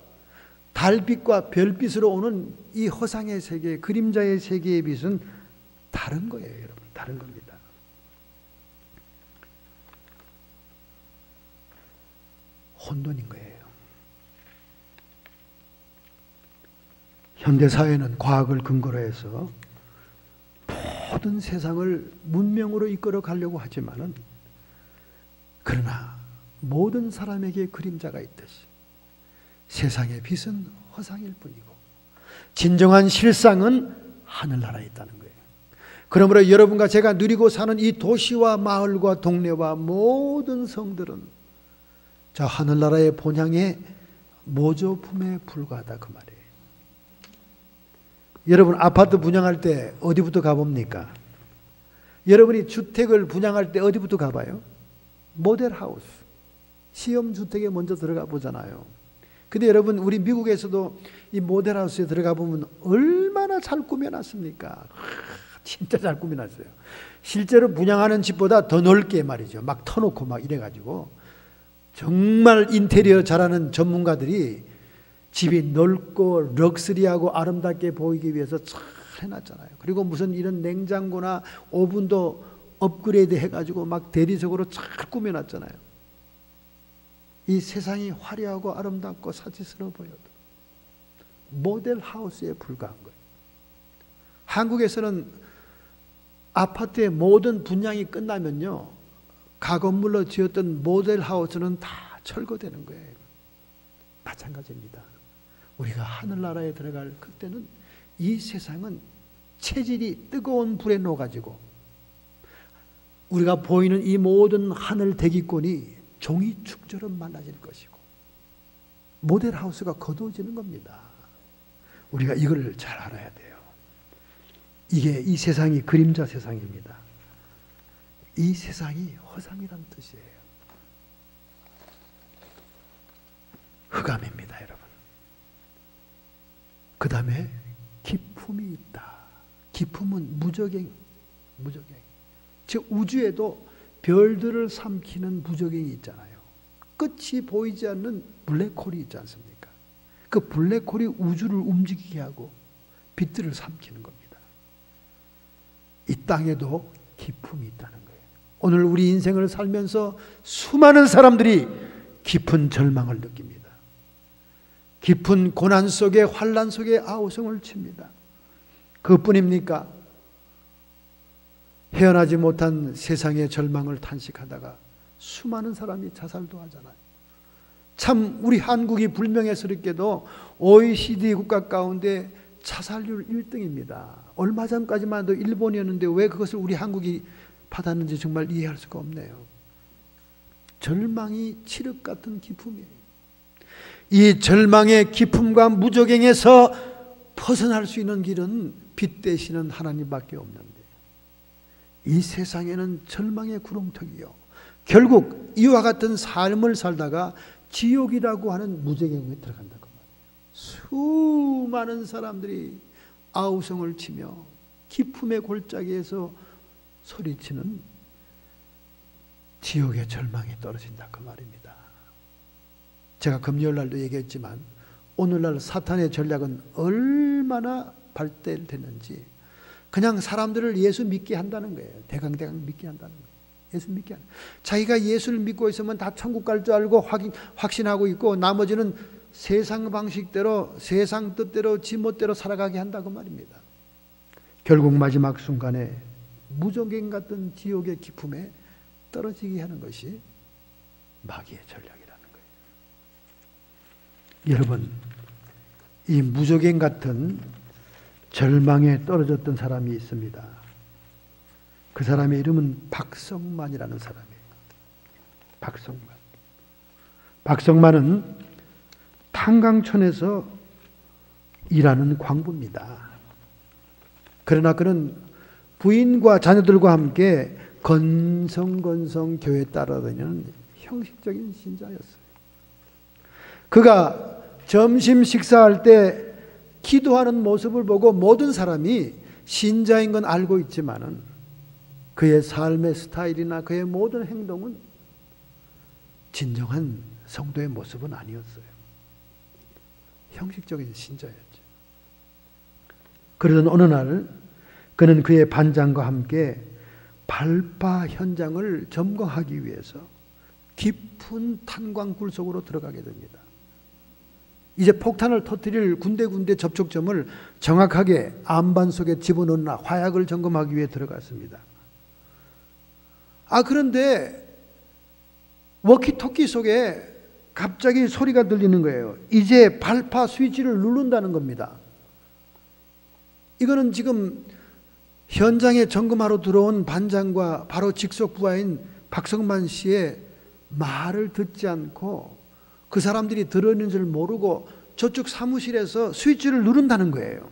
달빛과 별빛으로 오는 이 허상의 세계, 그림자의 세계의 빛은 다른 거예요, 여러분. 다른 겁니다. 혼돈인 거예요. 현대사회는 과학을 근거로 해서 모든 세상을 문명으로 이끌어 가려고 하지만은, 그러나 모든 사람에게 그림자가 있듯이 세상의 빛은 허상일 뿐이고 진정한 실상은 하늘나라에 있다는 거예요. 그러므로 여러분과 제가 누리고 사는 이 도시와 마을과 동네와 모든 성들은 저 하늘나라의 본향의 모조품에 불과하다 그 말이에요. 여러분 아파트 분양할 때 어디부터 가봅니까? 여러분이 주택을 분양할 때 어디부터 가봐요? 모델하우스, 시험주택에 먼저 들어가 보잖아요. 근데 여러분 우리 미국에서도 이 모델하우스에 들어가 보면 얼마나 잘 꾸며놨습니까? 진짜 잘 꾸며놨어요. 실제로 분양하는 집보다 더 넓게 말이죠. 막 터놓고 막 이래가지고 정말 인테리어 잘하는 전문가들이 집이 넓고 럭셔리하고 아름답게 보이기 위해서 잘 해놨잖아요. 그리고 무슨 이런 냉장고나 오븐도 업그레이드 해가지고 막 대리석으로 잘 꾸며놨잖아요. 이 세상이 화려하고 아름답고 사치스러워 보여도 모델 하우스에 불과한 거예요. 한국에서는 아파트의 모든 분양이 끝나면요, 가건물로 지었던 모델 하우스는 다 철거되는 거예요. 마찬가지입니다. 우리가 하늘나라에 들어갈 그때는 이 세상은 체질이 뜨거운 불에 녹아지고 우리가 보이는 이 모든 하늘 대기권이 종이축처럼 말라질 것이고 모델하우스가 거두어지는 겁니다. 우리가 이걸 잘 알아야 돼요. 이게 이 세상이 그림자 세상입니다. 이 세상이 허상이란 뜻이에요. 흑암입니다, 여러분. 그 다음에 기품이 있다. 기품은 무적행. 즉 우주에도 별들을 삼키는 무적행이 있잖아요. 끝이 보이지 않는 블랙홀이 있지 않습니까? 그 블랙홀이 우주를 움직이게 하고 빛들을 삼키는 겁니다. 이 땅에도 기품이 있다는 거예요. 오늘 우리 인생을 살면서 수많은 사람들이 깊은 절망을 느낍니다. 깊은 고난 속에 환난 속에 아우성을 칩니다. 그것뿐입니까? 헤어나지 못한 세상의 절망을 탄식하다가 수많은 사람이 자살도 하잖아요. 참 우리 한국이 불명예스럽게도 OECD 국가 가운데 자살률 1등입니다. 얼마 전까지만 해도 일본이었는데 왜 그것을 우리 한국이 받았는지 정말 이해할 수가 없네요. 절망이 칠흑 같은 기품이에요. 이 절망의 기품과 무저갱에서 벗어날 수 있는 길은 빛 되시는 하나님밖에 없는데, 이 세상에는 절망의 구렁텅이요, 결국 이와 같은 삶을 살다가 지옥이라고 하는 무저갱에 들어간다고 말이에요. 수많은 사람들이 아우성을 치며 기품의 골짜기에서 소리치는 지옥의 절망에 떨어진다 그 말입니다. 제가 금요일 날도 얘기했지만 오늘날 사탄의 전략은 얼마나 발달됐는지, 그냥 사람들을 예수 믿게 한다는 거예요. 대강대강 믿게 한다는 거예요. 예수 믿게 하는. 자기가 예수를 믿고 있으면 다 천국 갈 줄 알고 확신하고 있고, 나머지는 세상 방식대로, 세상 뜻대로, 지멋대로 살아가게 한다고 말입니다. 결국 마지막 순간에 무저갱 같은 지옥의 기품에 떨어지게 하는 것이 마귀의 전략이라는 거예요. 여러분, 이 무저갱 같은 절망에 떨어졌던 사람이 있습니다. 그 사람의 이름은 박성만이라는 사람이에요. 박성만은 탄광촌에서 일하는 광부입니다. 그러나 그는 부인과 자녀들과 함께 건성건성 교회에 따라다니는 형식적인 신자였어요. 그가 점심 식사할 때 기도하는 모습을 보고 모든 사람이 신자인 건 알고 있지만은 그의 삶의 스타일이나 그의 모든 행동은 진정한 성도의 모습은 아니었어요. 형식적인 신자였죠. 그러던 어느 날 그는 그의 반장과 함께 발파 현장을 점검하기 위해서 깊은 탄광굴 속으로 들어가게 됩니다. 이제 폭탄을 터뜨릴 군데군데 접촉점을 정확하게 안반 속에 집어넣나 화약을 점검하기 위해 들어갔습니다. 그런데 워키토키 속에 갑자기 소리가 들리는 거예요. 이제 발파 스위치를 누른다는 겁니다. 이거는 지금 현장에 점검하러 들어온 반장과 바로 직속 부하인 박성만 씨의 말을 듣지 않고 그 사람들이 들어있는 줄 모르고 저쪽 사무실에서 스위치를 누른다는 거예요.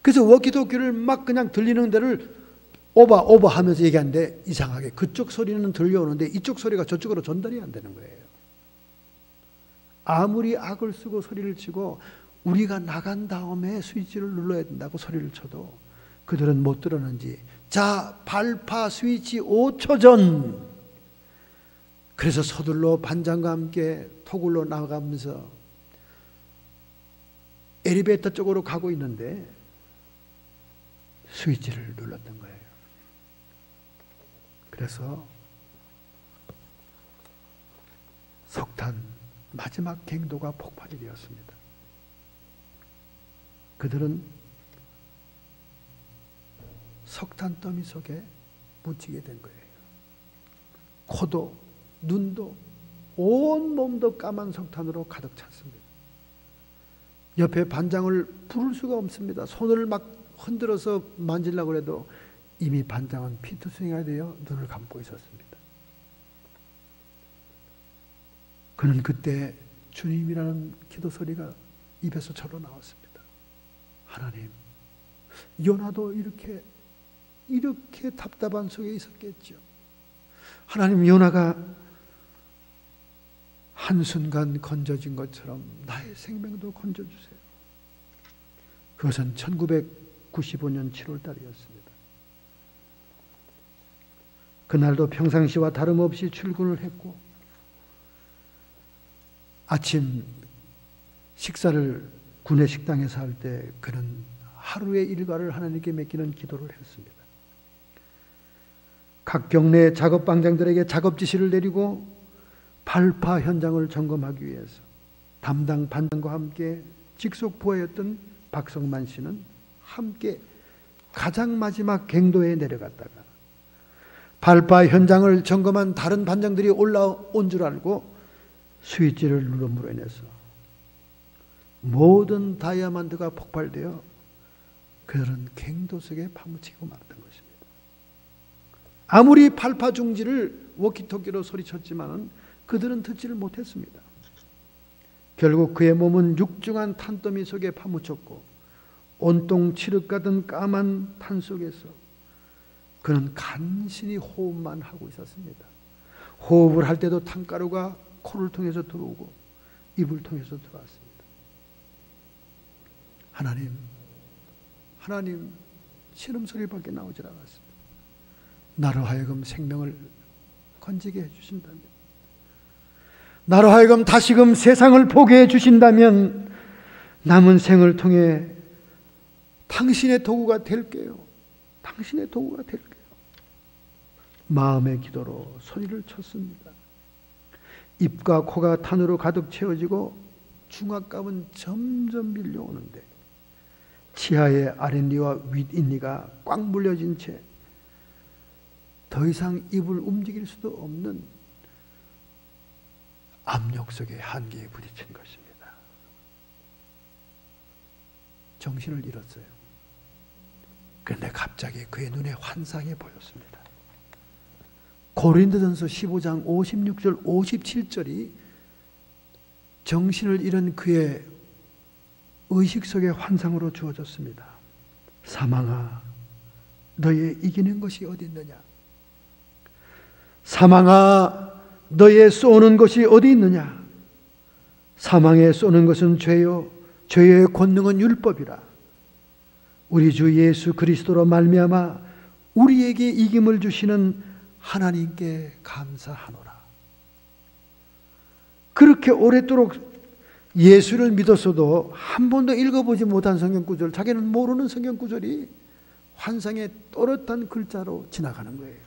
그래서 워키토키를 막 그냥 들리는 데를 오버 하면서 얘기하는데 이상하게 그쪽 소리는 들려오는데 이쪽 소리가 저쪽으로 전달이 안 되는 거예요. 아무리 악을 쓰고 소리를 치고 우리가 나간 다음에 스위치를 눌러야 된다고 소리를 쳐도 그들은 못 들었는지, 자, 발파 스위치 5초 전. 그래서 서둘러 반장과 함께 토굴로 나가면서 엘리베이터 쪽으로 가고 있는데 스위치를 눌렀던 거예요. 그래서 석탄 마지막 갱도가 폭발이 되었습니다. 그들은 석탄 더미 속에 묻히게 된 거예요. 코도 눈도 온 몸도 까만 석탄으로 가득 찼습니다. 옆에 반장을 부를 수가 없습니다. 손을 막 흔들어서 만지려고 해도 이미 반장은 피투성이가 되어 눈을 감고 있었습니다. 그는 그때 주님이라는 기도 소리가 입에서 절로 나왔습니다. 하나님, 요나도 이렇게 답답한 속에 있었겠죠. 하나님, 요나가 한순간 건져진 것처럼 나의 생명도 건져주세요. 그것은 1995년 7월 달이었습니다. 그날도 평상시와 다름없이 출근을 했고 아침 식사를 군의 식당에서 할 때 그는 하루의 일과를 하나님께 맡기는 기도를 했습니다. 각 경내 작업 방장들에게 작업 지시를 내리고 발파 현장을 점검하기 위해서 담당 반장과 함께 직속 부하였던 박성만 씨는 함께 가장 마지막 갱도에 내려갔다가 발파 현장을 점검한 다른 반장들이 올라온 줄 알고 스위치를 누름으로 인해서 모든 다이아몬드가 폭발되어 그들은 갱도 속에 파묻히고 말았던 것입니다. 아무리 발파 중지를 워키토키로 소리쳤지만은 그들은 듣지를 못했습니다. 결국 그의 몸은 육중한 탄더미 속에 파묻혔고 온통 칠흑 같은 까만 탄 속에서 그는 간신히 호흡만 하고 있었습니다. 호흡을 할 때도 탄가루가 코를 통해서 들어오고 입을 통해서 들어왔습니다. 하나님 신음소리밖에 나오질 않았습니다. 나로 하여금 생명을 건지게 해주신다면, 나로 하여금 다시금 세상을 보게 해주신다면 남은 생을 통해 당신의 도구가 될게요. 당신의 도구가 될게요. 마음의 기도로 소리를 쳤습니다. 입과 코가 탄으로 가득 채워지고 중압감은 점점 밀려오는데 치아의 아랫니와 윗잇니가 꽉 물려진 채 더 이상 입을 움직일 수도 없는 압력 속의 한계에 부딪힌 것입니다. 정신을 잃었어요. 그런데 갑자기 그의 눈에 환상이 보였습니다. 고린도전서 15장 56절 57절이 정신을 잃은 그의 의식 속의 환상으로 주어졌습니다. 사망아, 너의 이기는 것이 어디 있느냐? 사망아, 너의 쏘는 것이 어디 있느냐? 사망에 쏘는 것은 죄요, 죄의 권능은 율법이라. 우리 주 예수 그리스도로 말미암아 우리에게 이김을 주시는 하나님께 감사하노라. 그렇게 오랫도록 예수를 믿었어도 한 번도 읽어보지 못한 성경구절, 자기는 모르는 성경구절이 환상의 또렷한 글자로 지나가는 거예요.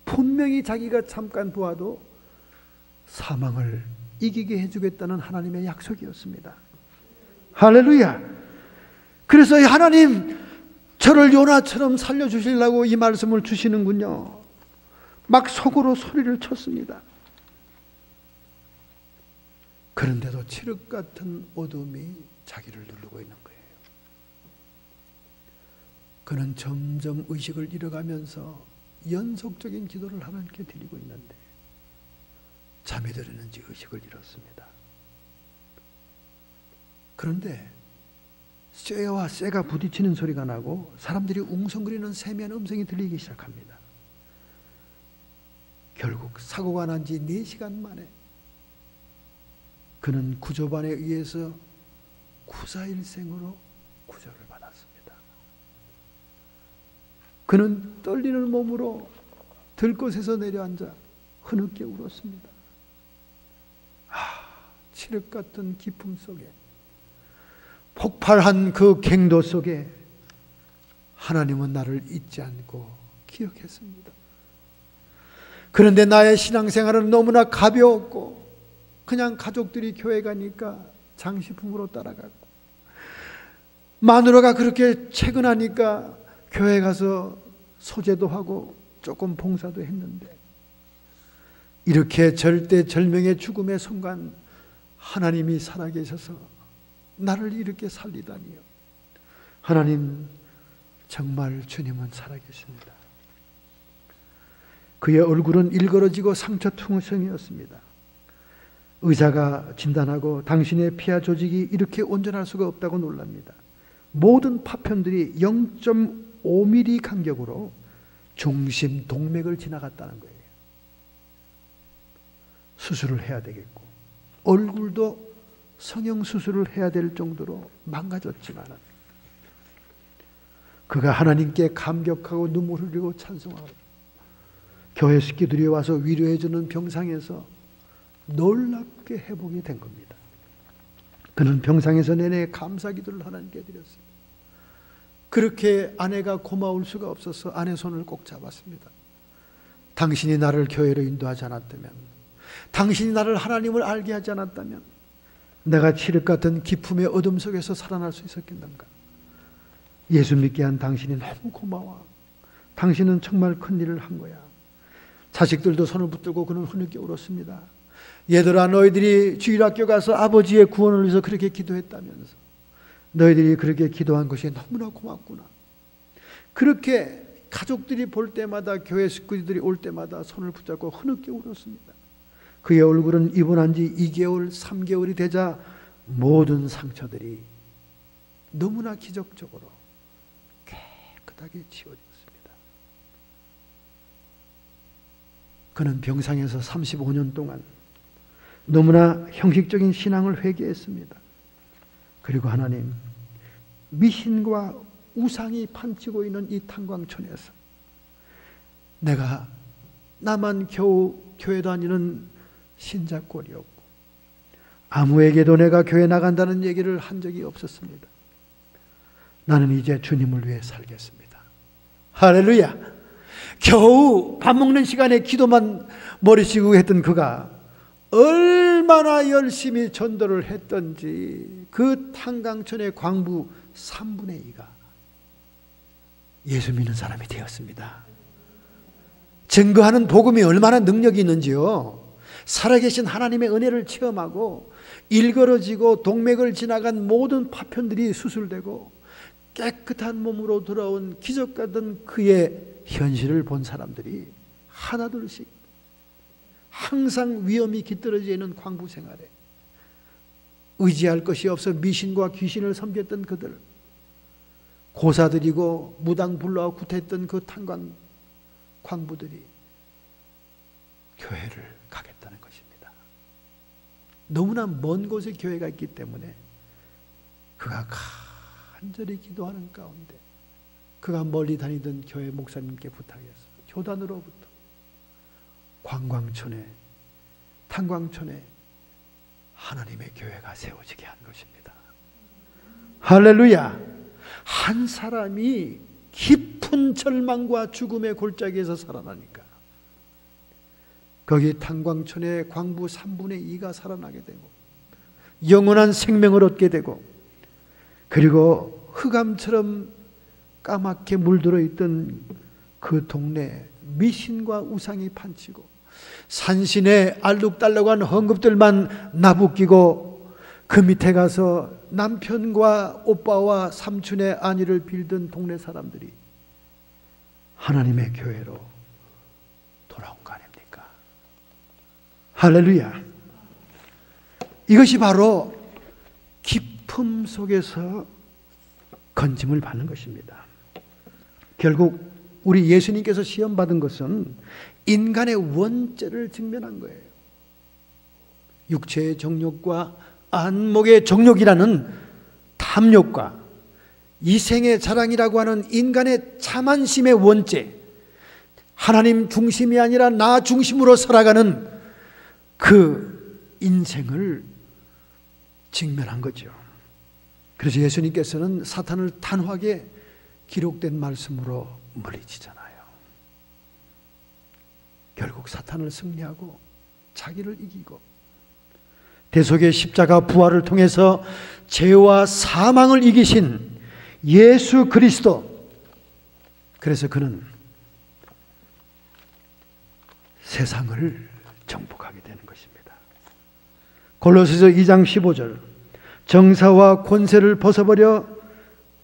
분명히 자기가 잠깐 보아도 사망을 이기게 해주겠다는 하나님의 약속이었습니다. 할렐루야. 그래서 하나님, 저를 요나처럼 살려주시려고 이 말씀을 주시는군요. 막 속으로 소리를 쳤습니다. 그런데도 칠흑 같은 어둠이 자기를 누르고 있는 거예요. 그는 점점 의식을 잃어가면서 연속적인 기도를 하나님께 드리고 있는데 잠이 들었는지 의식을 잃었습니다. 그런데 쇠와 쇠가 부딪히는 소리가 나고 사람들이 웅성거리는 세미한 음성이 들리기 시작합니다. 결국 사고가 난 지 4시간 만에 그는 구조반에 의해서 구사일생으로 구조를 받았습니다. 그는 떨리는 몸으로 들것에서 내려앉아 흐느껴 울었습니다. 칠흑 같은 기품 속에, 폭발한 그 갱도 속에 하나님은 나를 잊지 않고 기억했습니다. 그런데 나의 신앙생활은 너무나 가벼웠고 그냥 가족들이 교회 가니까 장식품으로 따라갔고 마누라가 그렇게 채근하니까 교회 가서 소제도 하고 조금 봉사도 했는데 이렇게 절대절명의 죽음의 순간 하나님이 살아계셔서 나를 이렇게 살리다니요. 하나님, 정말 주님은 살아계십니다. 그의 얼굴은 일그러지고 상처투성이었습니다. 의사가 진단하고 당신의 피하 조직이 이렇게 온전할 수가 없다고 놀랍니다. 모든 파편들이 0.5mm 간격으로 중심 동맥을 지나갔다는 거예요. 수술을 해야 되겠고 얼굴도 성형수술을 해야 될 정도로 망가졌지만 그가 하나님께 감격하고 눈물 흘리고 찬송하고 교회 식구들이 와서 위로해주는 병상에서 놀랍게 회복이 된 겁니다. 그는 병상에서 내내 감사기도를 하나님께 드렸습니다. 그렇게 아내가 고마울 수가 없어서 아내 손을 꼭 잡았습니다. 당신이 나를 교회로 인도하지 않았다면, 당신이 나를 하나님을 알게 하지 않았다면 내가 칠흑 같은 기품의 어둠 속에서 살아날 수 있었겠는가. 예수 믿게 한 당신이 너무 고마워. 당신은 정말 큰일을 한 거야. 자식들도 손을 붙들고 그는 흐느껴 울었습니다. 얘들아, 너희들이 주일학교 가서 아버지의 구원을 위해서 그렇게 기도했다면서 너희들이 그렇게 기도한 것이 너무나 고맙구나. 그렇게 가족들이 볼 때마다, 교회 식구들이 올 때마다 손을 붙잡고 흐느껴 울었습니다. 그의 얼굴은 입원한 지 2개월, 3개월이 되자 모든 상처들이 너무나 기적적으로 깨끗하게 지워졌습니다. 그는 병상에서 35년 동안 너무나 형식적인 신앙을 회개했습니다. 그리고 하나님, 미신과 우상이 판치고 있는 이 탄광촌에서 내가 나만 겨우 교회 다니는 신자꼴이었고 아무에게도 내가 교회 나간다는 얘기를 한 적이 없었습니다. 나는 이제 주님을 위해 살겠습니다. 할렐루야. 겨우 밥 먹는 시간에 기도만 머리 식고 했던 그가 얼마나 열심히 전도를 했던지 그 탄광촌의 광부 3분의 2가 예수 믿는 사람이 되었습니다. 증거하는 복음이 얼마나 능력이 있는지요. 살아계신 하나님의 은혜를 체험하고 일그러지고 동맥을 지나간 모든 파편들이 수술되고 깨끗한 몸으로 돌아온 기적 같은 그의 현실을 본 사람들이 하나둘씩 항상 위험이 깃들어져 있는 광부 생활에 의지할 것이 없어 미신과 귀신을 섬겼던 그들, 고사들이고 무당불로와 구태했던 그 탄광 광부들이 교회를 가겠다는 것입니다. 너무나 먼 곳에 교회가 있기 때문에 그가 간절히 기도하는 가운데 그가 멀리 다니던 교회 목사님께 부탁했어요. 교단으로부터 관광촌에, 탄광촌에 하나님의 교회가 세워지게 한 것입니다. 할렐루야. 한 사람이 깊은 절망과 죽음의 골짜기에서 살아나니까 거기 탄광촌의 광부 3분의 2가 살아나게 되고 영원한 생명을 얻게 되고, 그리고 흑암처럼 까맣게 물들어 있던 그 동네에 미신과 우상이 판치고 산신에 알록달록한 헝겊들만 나부끼고 그 밑에 가서 남편과 오빠와 삼촌의 안위를 빌던 동네 사람들이 하나님의 교회로 돌아온 거 아닙니까? 할렐루야. 이것이 바로 기품 속에서 건짐을 받는 것입니다. 결국 우리 예수님께서 시험받은 것은 인간의 원죄를 직면한 거예요. 육체의 정욕과 안목의 정욕이라는 탐욕과 이생의 자랑이라고 하는 인간의 자만심의 원죄, 하나님 중심이 아니라 나 중심으로 살아가는 그 인생을 직면한 거죠. 그래서 예수님께서는 사탄을 단호하게 기록된 말씀으로 물리치잖아요. 결국 사탄을 승리하고 자기를 이기고 대속의 십자가 부활을 통해서 죄와 사망을 이기신 예수 그리스도, 그래서 그는 세상을 정복하게 되는 것입니다. 골로새서 2장 15절, 정사와 권세를 벗어버려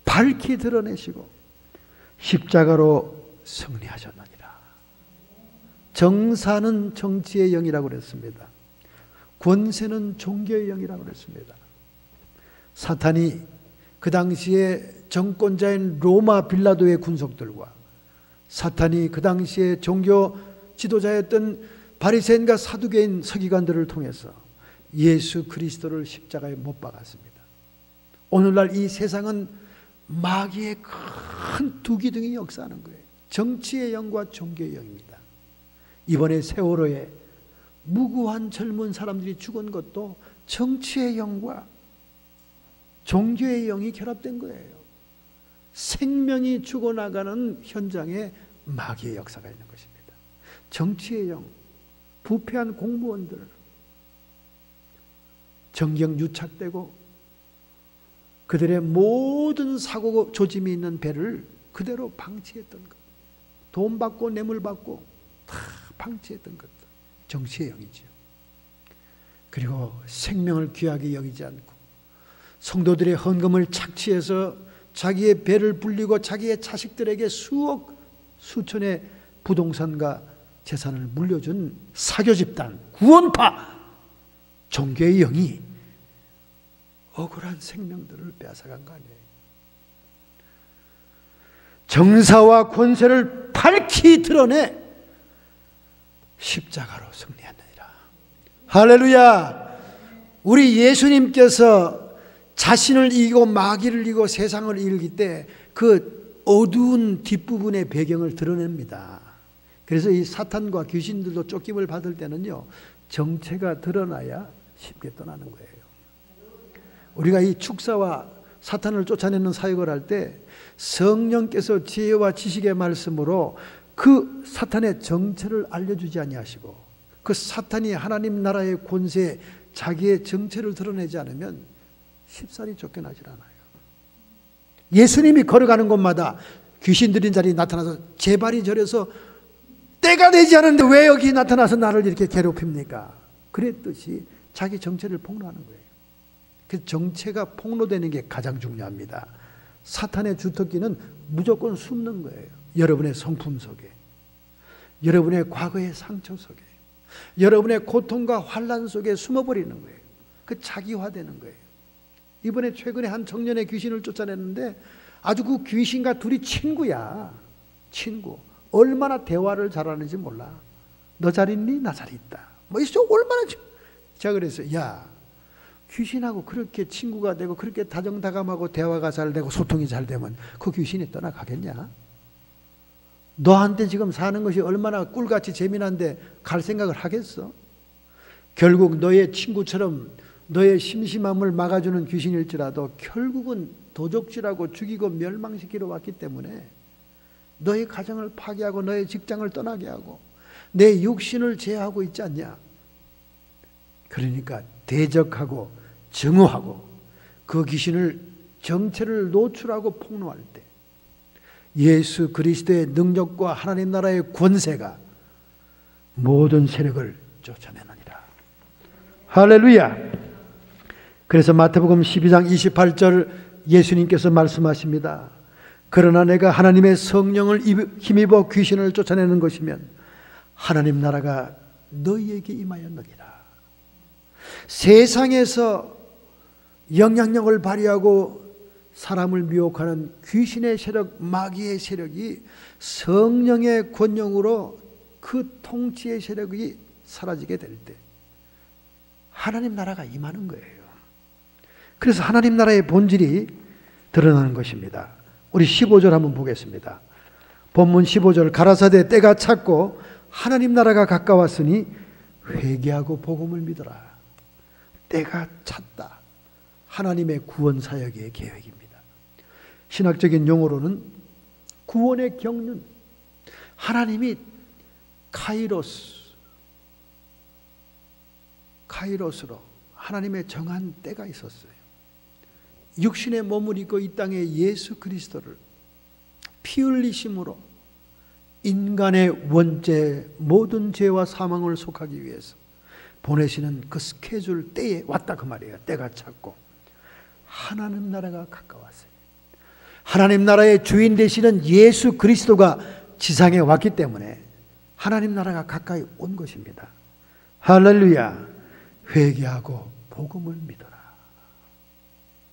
밝히 드러내시고 십자가로 승리하셨느니라. 정사는 정치의 영이라고 그랬습니다. 권세는 종교의 영이라고 그랬습니다. 사탄이 그 당시에 정권자인 로마 빌라도의 군속들과 사탄이 그 당시에 종교 지도자였던 바리새인과 사두개인 서기관들을 통해서 예수 그리스도를 십자가에 못 박았습니다. 오늘날 이 세상은 마귀의 큰 두 기둥이 역사하는 거예요. 정치의 영과 종교의 영입니다. 이번에 세월호에 무고한 젊은 사람들이 죽은 것도 정치의 영과 종교의 영이 결합된 거예요. 생명이 죽어나가는 현장에 마귀의 역사가 있는 것입니다. 정치의 영, 부패한 공무원들, 정경 유착되고 그들의 모든 사고 조짐이 있는 배를 그대로 방치했던 것, 돈 받고 뇌물 받고 다 방치했던 것들, 정치의 영이죠. 그리고 생명을 귀하게 여기지 않고 성도들의 헌금을 착취해서 자기의 배를 불리고 자기의 자식들에게 수억 수천의 부동산과 재산을 물려준 사교 집단, 구원파, 종교의 영이 억울한 생명들을 빼앗아간 거 아니에요. 정사와 권세를 밝히 드러내 십자가로 승리하느니라. 할렐루야. 우리 예수님께서 자신을 이기고 마귀를 이기고 세상을 이길 때 그 어두운 뒷부분의 배경을 드러냅니다. 그래서 이 사탄과 귀신들도 쫓김을 받을 때는요, 정체가 드러나야 쉽게 떠나는 거예요. 우리가 이 축사와 사탄을 쫓아내는 사역을 할 때 성령께서 지혜와 지식의 말씀으로 그 사탄의 정체를 알려주지 아니하시고 그 사탄이 하나님 나라의 권세에 자기의 정체를 드러내지 않으면 쉽사리 쫓겨나질 않아요. 예수님이 걸어가는 곳마다 귀신 들린 자리 나타나서 제 발이 저려서 때가 되지 않은데 왜 여기 나타나서 나를 이렇게 괴롭힙니까? 그랬듯이 자기 정체를 폭로하는 거예요. 그 정체가 폭로되는 게 가장 중요합니다. 사탄의 주특기는 무조건 숨는 거예요. 여러분의 성품 속에, 여러분의 과거의 상처 속에, 여러분의 고통과 환난 속에 숨어버리는 거예요. 그 자기화되는 거예요. 이번에 최근에 한 청년의 귀신을 쫓아냈는데 아주 그 귀신과 둘이 친구야. 친구. 얼마나 대화를 잘하는지 몰라. 너 잘 있니? 나 잘 있다. 뭐 있어? 얼마나. 제가 그랬어요. 야, 귀신하고 그렇게 친구가 되고 그렇게 다정다감하고 대화가 잘 되고 소통이 잘 되면 그 귀신이 떠나가겠냐? 너한테 지금 사는 것이 얼마나 꿀같이 재미난데 갈 생각을 하겠어? 결국 너의 친구처럼 너의 심심함을 막아주는 귀신일지라도 결국은 도적질하고 죽이고 멸망시키러 왔기 때문에 너의 가정을 파괴하고 너의 직장을 떠나게 하고 내 육신을 제어하고 있지 않냐? 그러니까 대적하고 증오하고 그 귀신을 정체를 노출하고 폭로할 때 예수 그리스도의 능력과 하나님 나라의 권세가 모든 세력을 쫓아내느니라. 할렐루야. 그래서 마태복음 12장 28절 예수님께서 말씀하십니다. 그러나 내가 하나님의 성령을 힘입어 귀신을 쫓아내는 것이면 하나님 나라가 너희에게 임하였느니라. 세상에서 영향력을 발휘하고 사람을 미혹하는 귀신의 세력, 마귀의 세력이 성령의 권능으로 그 통치의 세력이 사라지게 될 때 하나님 나라가 임하는 거예요. 그래서 하나님 나라의 본질이 드러나는 것입니다. 우리 15절 한번 보겠습니다. 본문 15절 가라사대 때가 찼고 하나님 나라가 가까웠으니 회개하고 복음을 믿어라. 때가 찼다. 하나님의 구원 사역의 계획입니다. 신학적인 용어로는 구원의 경륜, 하나님이 카이로스로 하나님의 정한 때가 있었어요. 육신의 몸을 입고 이 땅에 예수 그리스도를 피 흘리심으로 인간의 원죄 모든 죄와 사망을 속하기 위해서 보내시는 그 스케줄 때에 왔다 그 말이에요. 때가 찼고 하나님 나라가 가까웠어요. 하나님 나라의 주인 되시는 예수 그리스도가 지상에 왔기 때문에 하나님 나라가 가까이 온 것입니다. 할렐루야. 회개하고 복음을 믿어라.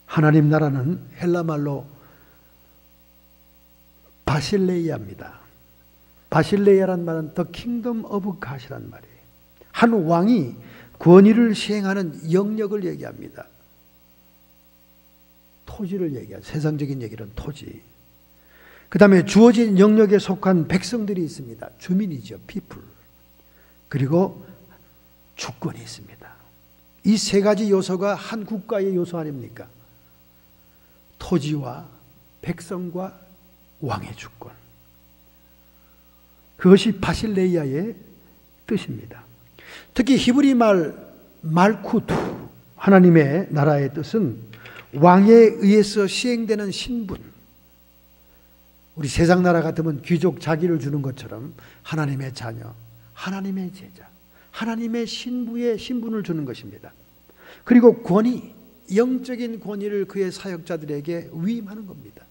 하나님 나라는 헬라말로 바실레이아입니다. 바실레이아란 말은 The Kingdom of God이란 말이에요. 한 왕이 권위를 시행하는 영역을 얘기합니다. 토지를 얘기하죠. 세상적인 얘기는 토지. 그 다음에 주어진 영역에 속한 백성들이 있습니다. 주민이죠. people. 그리고 주권이 있습니다. 이 세 가지 요소가 한 국가의 요소 아닙니까? 토지와 백성과 왕의 주권. 그것이 바실레이아의 뜻입니다. 특히 히브리 말 말쿠트, 하나님의 나라의 뜻은 왕에 의해서 시행되는 신분. 우리 세상 나라 같으면 귀족 자기를 주는 것처럼 하나님의 자녀, 하나님의 제자, 하나님의 신부의 신분을 주는 것입니다. 그리고 권위, 영적인 권위를 그의 사역자들에게 위임하는 겁니다.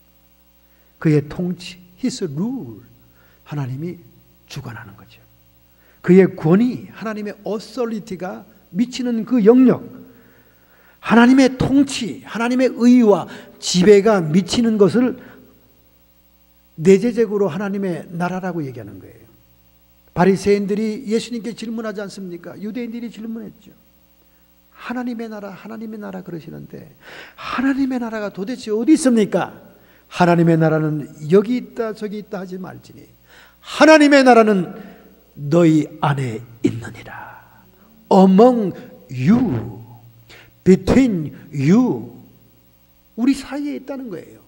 그의 통치, His rule, 하나님이 주관하는 거죠. 그의 권위, 하나님의 어서리티가 미치는 그 영역, 하나님의 통치, 하나님의 의와 지배가 미치는 것을 내재적으로 하나님의 나라라고 얘기하는 거예요. 바리새인들이 예수님께 질문하지 않습니까? 유대인들이 질문했죠. 하나님의 나라 그러시는데 하나님의 나라가 도대체 어디 있습니까? 하나님의 나라는 여기 있다 저기 있다 하지 말지니 하나님의 나라는 너희 안에 있느니라. Among you, between you, 우리 사이에 있다는 거예요.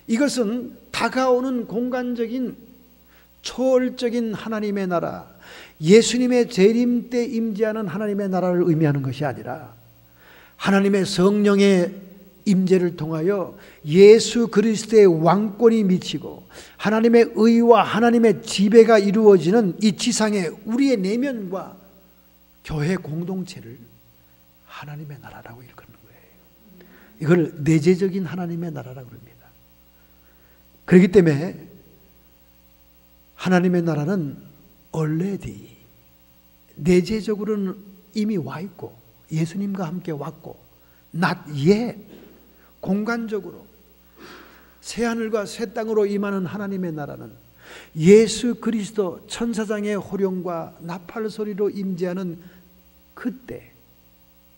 이것은 다가오는 공간적인 초월적인 하나님의 나라, 예수님의 재림 때 임재하는 하나님의 나라를 의미하는 것이 아니라 하나님의 성령의 임재를 통하여 예수 그리스도의 왕권이 미치고 하나님의 의와 하나님의 지배가 이루어지는 이 지상의 우리의 내면과 교회 공동체를 하나님의 나라라고 일컫는 거예요. 이걸 내재적인 하나님의 나라라고 합니다. 그렇기 때문에 하나님의 나라는 already 내재적으로는 이미 와 있고 예수님과 함께 왔고 not yet 공간적으로 새하늘과 새 땅으로 임하는 하나님의 나라는 예수 그리스도 천사장의 호령과 나팔 소리로 임재하는 그때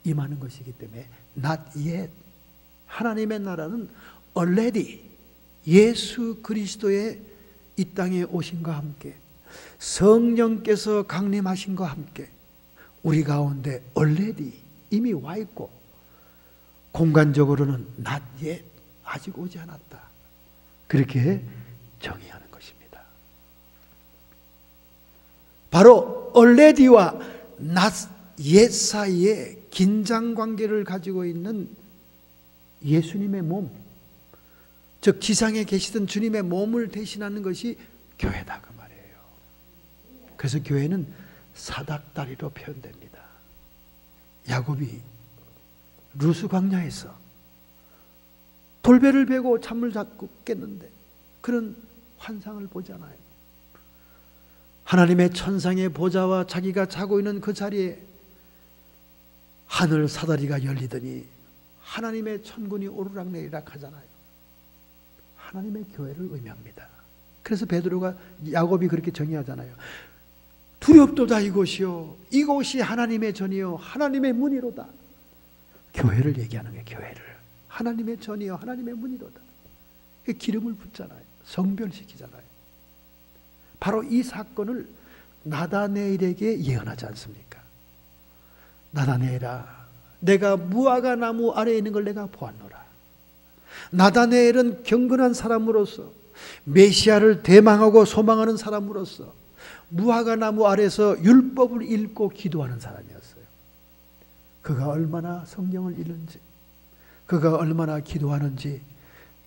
임하는 것이기 때문에 not yet 하나님의 나라는 already 예수 그리스도의 이 땅에 오신과 함께 성령께서 강림하신과 함께 우리 가운데 already 이미 와 있고 공간적으로는 not yet 아직 오지 않았다. 그렇게 정의하는 것입니다. 바로 already와 not yet 사이에 긴장관계를 가지고 있는 예수님의 몸, 즉 지상에 계시던 주님의 몸을 대신하는 것이 교회다 그 말이에요. 그래서 교회는 사닥다리로 표현됩니다. 야곱이 루스 광야에서 돌배를 베고 찬물 잡고 깼는데 그런 환상을 보잖아요. 하나님의 천상의 보좌와 자기가 자고 있는 그 자리에 하늘 사다리가 열리더니 하나님의 천군이 오르락내리락 하잖아요. 하나님의 교회를 의미합니다. 그래서 베드로가 야곱이 그렇게 정의하잖아요. 두렵도다 이곳이요 이곳이 하나님의 전이요 하나님의 문이로다. 교회를 얘기하는 거예요. 교회를 하나님의 전이요 하나님의 문이로다. 기름을 붓잖아요. 성별시키잖아요. 바로 이 사건을 나다네엘에게 예언하지 않습니까? 나다네엘아 내가 무화과 나무 아래에 있는 걸 내가 보았노라. 나다네엘은 경건한 사람으로서 메시아를 대망하고 소망하는 사람으로서 무화과 나무 아래서 율법을 읽고 기도하는 사람이었어요. 그가 얼마나 성경을 읽는지 그가 얼마나 기도하는지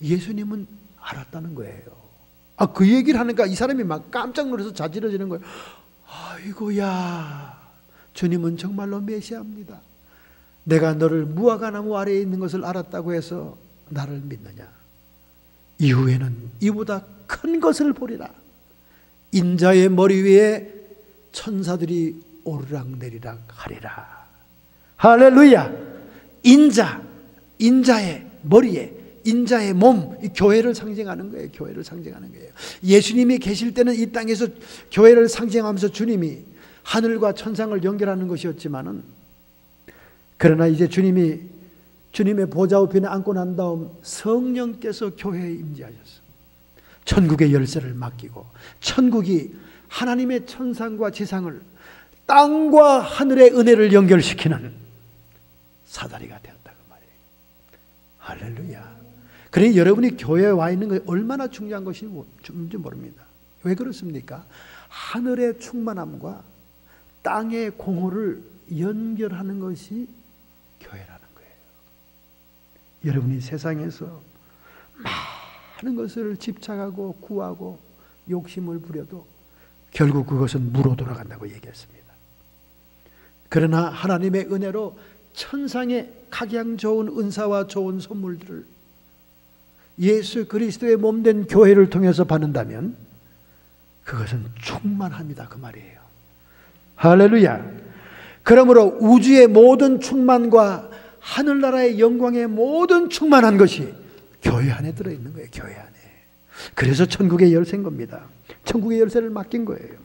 예수님은 알았다는 거예요. 그 얘기를 하니까 이 사람이 막 깜짝 놀라서 자지러지는 거예요. 아이고야 주님은 정말로 메시아입니다. 내가 너를 무화과 나무 아래에 있는 것을 알았다고 해서 나를 믿느냐. 이후에는 이보다 큰 것을 보리라. 인자의 머리 위에 천사들이 오르락내리락 하리라. 할렐루야. 인자의 머리에 인자의 몸, 이 교회를 상징하는 거예요. 교회를 상징하는 거예요. 예수님이 계실 때는 이 땅에서 교회를 상징하면서 주님이 하늘과 천상을 연결하는 것이었지만은 그러나 이제 주님의 보좌 우편에 앉고 난 다음 성령께서 교회에 임재하셨어요. 천국의 열쇠를 맡기고 천국이 하나님의 천상과 지상을 땅과 하늘의 은혜를 연결시키는 사다리가 되었다 그 말이에요. 할렐루야. 그러니 여러분이 교회에 와 있는 것이 얼마나 중요한 것인지 모릅니다. 왜 그렇습니까? 하늘의 충만함과 땅의 공허를 연결하는 것이 교회라는 거예요. 여러분이 세상에서 많은 것을 집착하고 구하고 욕심을 부려도 결국 그것은 무로 돌아간다고 얘기했습니다. 그러나 하나님의 은혜로 천상의 각양 좋은 은사와 좋은 선물들을 예수 그리스도의 몸된 교회를 통해서 받는다면 그것은 충만합니다 그 말이에요. 할렐루야. 그러므로 우주의 모든 충만과 하늘나라의 영광의 모든 충만한 것이 교회 안에 들어있는 거예요. 교회 안에. 그래서 천국의 열쇠인 겁니다. 천국의 열쇠를 맡긴 거예요.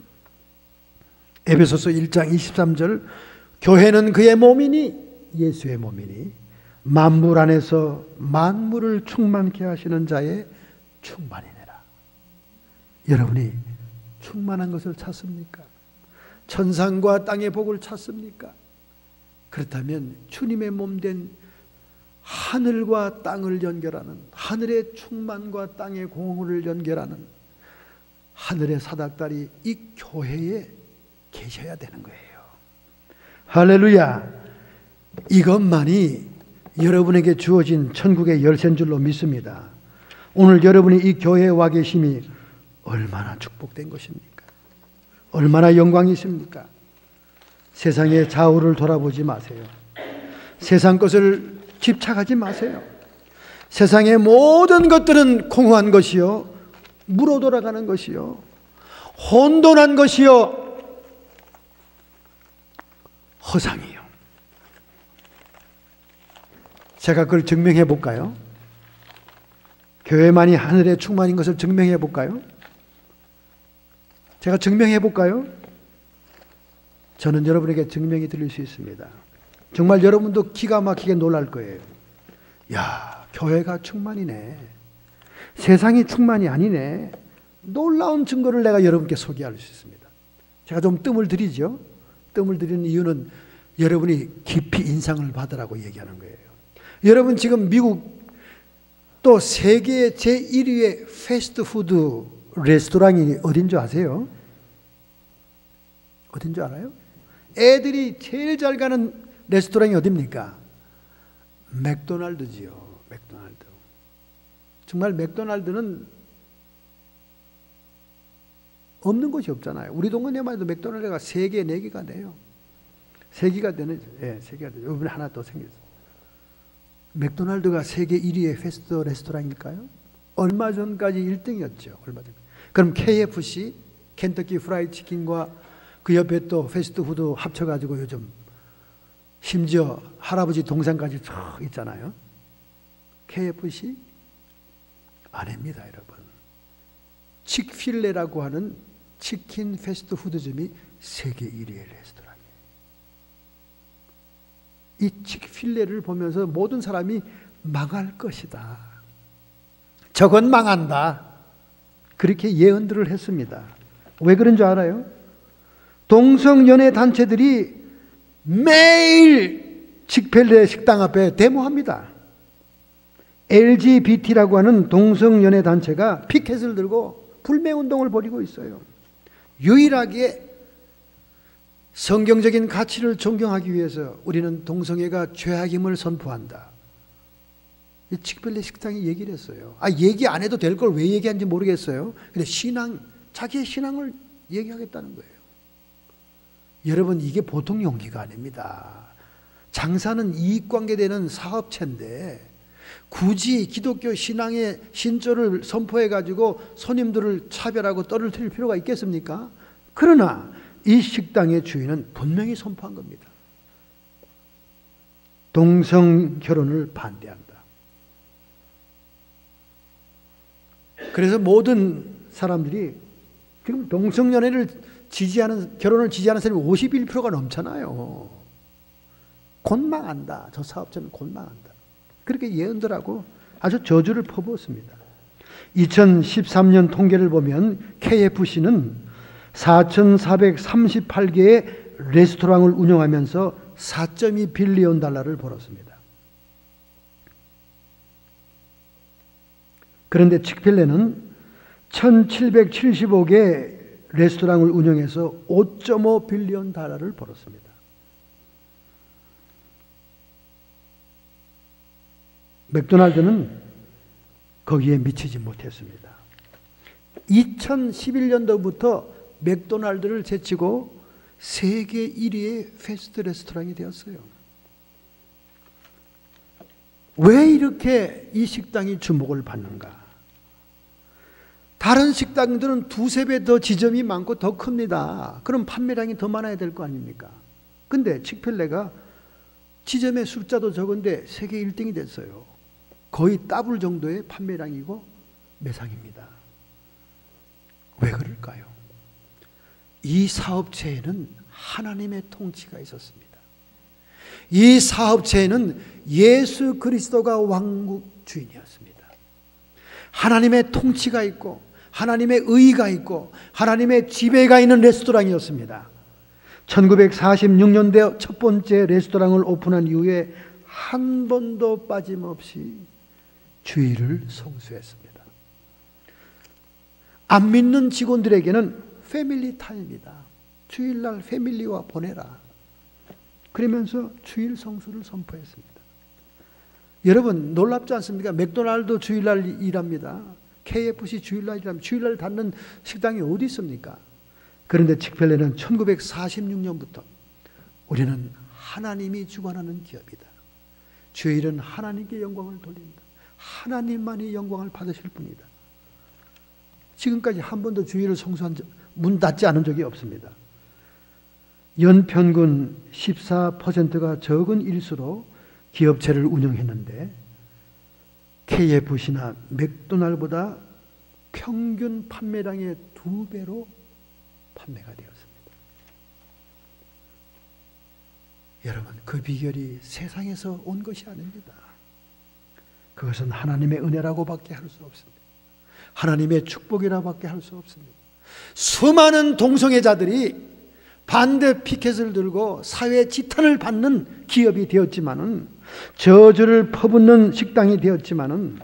에베소서 1장 23절, 교회는 그의 몸이니, 예수의 몸이니 만물 안에서 만물을 충만케 하시는 자의 충만이니라. 여러분이 충만한 것을 찾습니까? 천상과 땅의 복을 찾습니까? 그렇다면 주님의 몸된 하늘과 땅을 연결하는, 하늘의 충만과 땅의 공허를 연결하는 하늘의 사닥다리, 이 교회에 계셔야 되는 거예요. 할렐루야. 이것만이 여러분에게 주어진 천국의 열쇠인 줄로 믿습니다. 오늘 여러분이 이 교회에 와 계심이 얼마나 축복된 것입니까? 얼마나 영광이십니까? 세상의 좌우를 돌아보지 마세요. 세상 것을 집착하지 마세요. 세상의 모든 것들은 공허한 것이요, 물어 돌아가는 것이요, 혼돈한 것이요, 허상이요. 제가 그걸 증명해 볼까요? 교회만이 하늘의 충만인 것을 증명해 볼까요? 제가 증명해 볼까요? 저는 여러분에게 증명이 드릴 수 있습니다. 정말 여러분도 기가 막히게 놀랄 거예요. 야, 교회가 충만이네. 세상이 충만이 아니네. 놀라운 증거를 내가 여러분께 소개할 수 있습니다. 제가 좀 뜸을 들이죠. 뜸을 들이는 이유는 여러분이 깊이 인상을 받으라고 얘기하는 거예요. 여러분 지금 미국 또 세계 제1위의 패스트푸드 레스토랑이 어딘 줄 아세요? 어딘 줄 알아요? 애들이 제일 잘 가는 레스토랑이 어딥니까? 맥도날드지요. 맥도날드. 정말 맥도날드는 없는 곳이 없잖아요. 우리 동네만 해도 맥도날드가 3개, 4개가 돼요. 3개가 되는, 예, 3개가 돼요. 이번에 하나 더 생겼어요. 맥도날드가 세계 1위의 패스트 레스토랑일까요? 얼마 전까지 1등이었죠. 얼마 전. 그럼 KFC, 켄터키 프라이드 치킨과 그 옆에 또 패스트푸드 합쳐가지고 요즘 심지어 할아버지 동상까지 쫙 있잖아요. KFC? 아닙니다, 여러분. 칙필레라고 하는 치킨 패스트푸드점이 세계 1위의 레스토랑이에요. 이 칙필레를 보면서 모든 사람이 망할 것이다. 저건 망한다. 그렇게 예언들을 했습니다. 왜 그런 줄 알아요? 동성연애 단체들이 매일 칙필레 식당 앞에 데모합니다. LGBT라고 하는 동성연애 단체가 피켓을 들고 불매운동을 벌이고 있어요. 유일하게 성경적인 가치를 존경하기 위해서 우리는 동성애가 죄악임을 선포한다. 이 칙필레 식당이 얘기를 했어요. 얘기 안 해도 될 걸 왜 얘기하는지 모르겠어요. 근데 자기의 신앙을 얘기하겠다는 거예요. 여러분, 이게 보통 용기가 아닙니다. 장사는 이익관계되는 사업체인데 굳이 기독교 신앙의 신조를 선포해가지고 손님들을 차별하고 떨어뜨릴 필요가 있겠습니까? 그러나 이 식당의 주인은 분명히 선포한 겁니다. 동성 결혼을 반대한다. 그래서 모든 사람들이 지금 동성연애를 지지하는, 결혼을 지지하는 사람이 51%가 넘잖아요. 곧 망한다. 저 사업자는 곧 망한다. 그렇게 예언들하고 아주 저주를 퍼부었습니다. 2013년 통계를 보면 KFC는 4,438개의 레스토랑을 운영하면서 4.2 빌리언 달러를 벌었습니다. 그런데 칙필레는 1,775개 레스토랑을 운영해서 5.5 빌리언 달러를 벌었습니다. 맥도날드는 거기에 미치지 못했습니다. 2011년도부터 맥도날드를 제치고 세계 1위의 패스트 레스토랑이 되었어요. 왜 이렇게 이 식당이 주목을 받는가? 다른 식당들은 두세 배 더 지점이 많고 더 큽니다. 그럼 판매량이 더 많아야 될 거 아닙니까? 근데 칙필레가 지점의 숫자도 적은데 세계 1등이 됐어요. 거의 더블 정도의 판매량이고 매상입니다. 왜 그럴까요? 이 사업체에는 하나님의 통치가 있었습니다. 이 사업체에는 예수 그리스도가 왕국 주인이었습니다. 하나님의 통치가 있고 하나님의 의가 있고 하나님의 지배가 있는 레스토랑이었습니다. 1946년대 첫 번째 레스토랑을 오픈한 이후에 한 번도 빠짐없이 주일을 성수했습니다. 안 믿는 직원들에게는 패밀리 타임이다. 주일날 패밀리와 보내라. 그러면서 주일 성수를 선포했습니다. 여러분 놀랍지 않습니까? 맥도날드 주일날 일합니다. KFC 주일날 일합니다. 주일날 닫는 식당이 어디 있습니까? 그런데 칙필레는 1946년부터 우리는 하나님이 주관하는 기업이다. 주일은 하나님께 영광을 돌린다. 하나님만이 영광을 받으실 분이다. 지금까지 한 번도 주일을 성수한 문 닫지 않은 적이 없습니다. 연평균 14%가 적은 일수로 기업체를 운영했는데 KFC나 맥도날드보다 평균 판매량의 2배로 판매가 되었습니다. 여러분, 그 비결이 세상에서 온 것이 아닙니다. 그것은 하나님의 은혜라고밖에 할 수 없습니다. 하나님의 축복이라고밖에 할 수 없습니다. 수많은 동성애자들이 반대 피켓을 들고 사회 지탄을 받는 기업이 되었지만은, 저주를 퍼붓는 식당이 되었지만은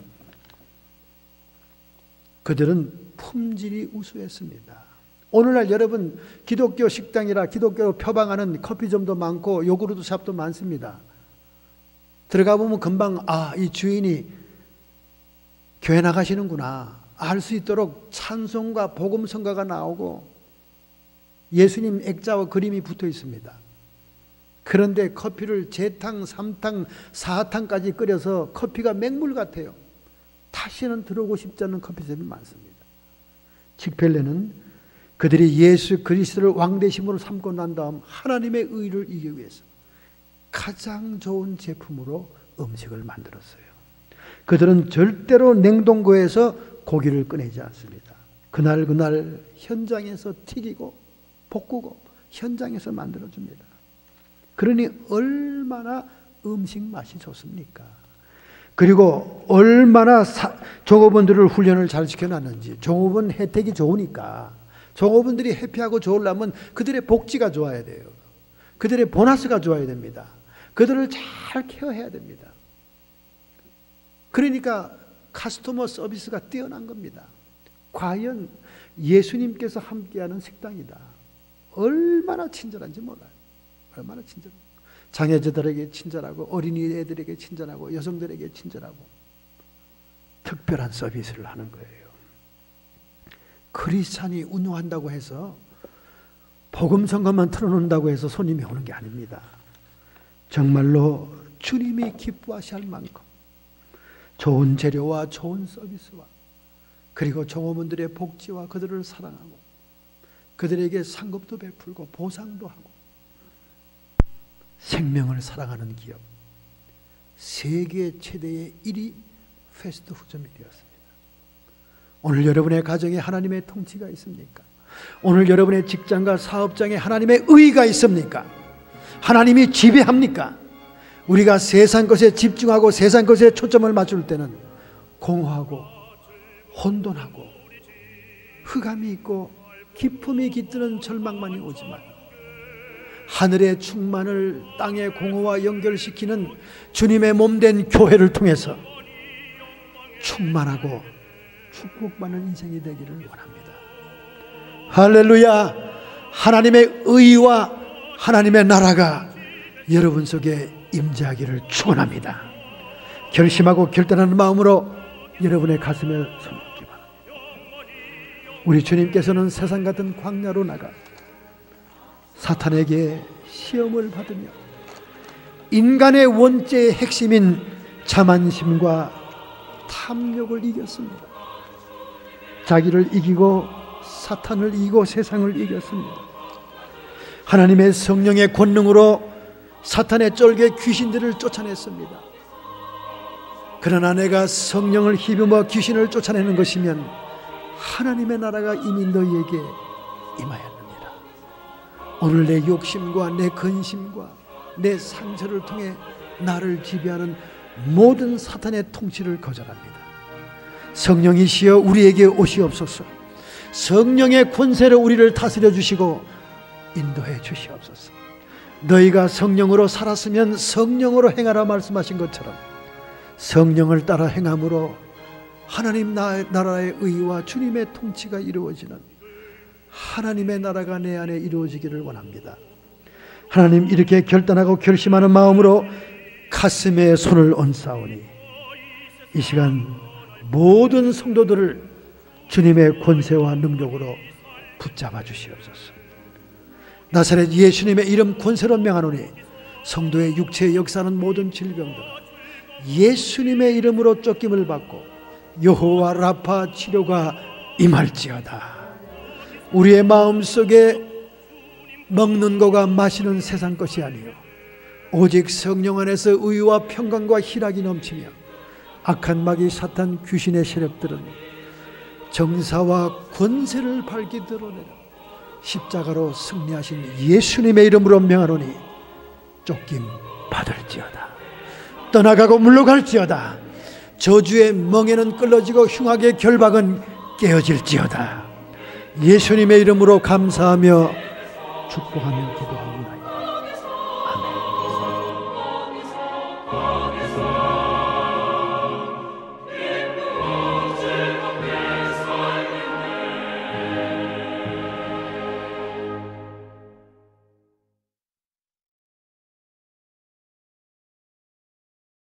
그들은 품질이 우수했습니다. 오늘날 여러분 기독교 식당이라 기독교로 표방하는 커피점도 많고 요구르트 샵도 많습니다. 들어가 보면 금방 이 주인이 교회 나가시는구나 알 수 있도록 찬송과 복음성가가 나오고 예수님 액자와 그림이 붙어 있습니다. 그런데 커피를 재탕, 3탕, 4탕까지 끓여서 커피가 맹물 같아요. 다시는 들어오고 싶지 않은 커피숍이 많습니다. 칙펠레는 그들이 예수 그리스도를 왕대심으로 삼고 난 다음 하나님의 의를 이기기 위해서 가장 좋은 제품으로 음식을 만들었어요. 그들은 절대로 냉동고에서 고기를 꺼내지 않습니다. 그날 현장에서 튀기고 볶고 현장에서 만들어줍니다. 그러니 얼마나 음식 맛이 좋습니까? 그리고 얼마나 종업원들을 훈련을 잘 시켜놨는지. 종업원 혜택이 좋으니까 종업원들이 해피하고 좋으려면 그들의 복지가 좋아야 돼요. 그들의 보너스가 좋아야 됩니다. 그들을 잘 케어해야 됩니다. 그러니까 커스터머 서비스가 뛰어난 겁니다. 과연 예수님께서 함께하는 식당이다. 얼마나 친절한지 몰라요. 얼마나 친절해요. 장애자들에게 친절하고 어린이애들에게 친절하고 여성들에게 친절하고 특별한 서비스를 하는 거예요. 크리스찬이 운영한다고 해서 복음성가만 틀어놓는다고 해서 손님이 오는 게 아닙니다. 정말로 주님이 기뻐하실 만큼 좋은 재료와 좋은 서비스와 그리고 종업원들의 복지와 그들을 사랑하고 그들에게 상급도 베풀고 보상도 하고 생명을 사랑하는 기업, 세계 최대의 1위 패스트푸드점이 되었습니다. 오늘 여러분의 가정에 하나님의 통치가 있습니까? 오늘 여러분의 직장과 사업장에 하나님의 의가 있습니까? 하나님이 지배합니까? 우리가 세상 것에 집중하고 세상 것에 초점을 맞출 때는 공허하고 혼돈하고 흑암이 있고 기품이 깃드는 절망만이 오지만 하늘의 충만을 땅의 공허와 연결시키는 주님의 몸된 교회를 통해서 충만하고 축복받는 인생이 되기를 원합니다. 할렐루야. 하나님의 의와 하나님의 나라가 여러분 속에 임재하기를 축원합니다. 결심하고 결단하는 마음으로 여러분의 가슴에 손놓기 바랍니다. 우리 주님께서는 세상 같은 광야로 나가 사탄에게 시험을 받으며 인간의 원죄의 핵심인 자만심과 탐욕을 이겼습니다. 자기를 이기고 사탄을 이기고 세상을 이겼습니다. 하나님의 성령의 권능으로 사탄의 쫄개 귀신들을 쫓아냈습니다. 그러나 내가 성령을 힘입어 귀신을 쫓아내는 것이면 하나님의 나라가 이미 너희에게 임하였느니라. 오늘 내 욕심과 내 근심과 내 상처를 통해 나를 지배하는 모든 사탄의 통치를 거절합니다. 성령이시여 우리에게 오시옵소서. 성령의 권세로 우리를 다스려 주시고 인도해 주시옵소서. 너희가 성령으로 살았으면 성령으로 행하라 말씀하신 것처럼 성령을 따라 행함으로 하나님 나라의 의와 주님의 통치가 이루어지는 하나님의 나라가 내 안에 이루어지기를 원합니다. 하나님, 이렇게 결단하고 결심하는 마음으로 가슴에 손을 얹사오니 이 시간 모든 성도들을 주님의 권세와 능력으로 붙잡아 주시옵소서. 나사렛 예수님의 이름 권세로 명하노니 성도의 육체에 역사하는 모든 질병들 예수님의 이름으로 쫓김을 받고 여호와 라파 치료가 임할지어다. 우리의 마음속에 먹는 것과 마시는 세상 것이 아니요 오직 성령 안에서 의와 평강과 희락이 넘치며 악한 마귀 사탄 귀신의 세력들은 정사와 권세를 밝히 드러내라. 십자가로 승리하신 예수님의 이름으로 명하노니 쫓김 받을지어다. 떠나가고 물러갈지어다. 저주의 멍에는 끌어지고 흉악의 결박은 깨어질지어다. 예수님의 이름으로 감사하며 축복하며 기도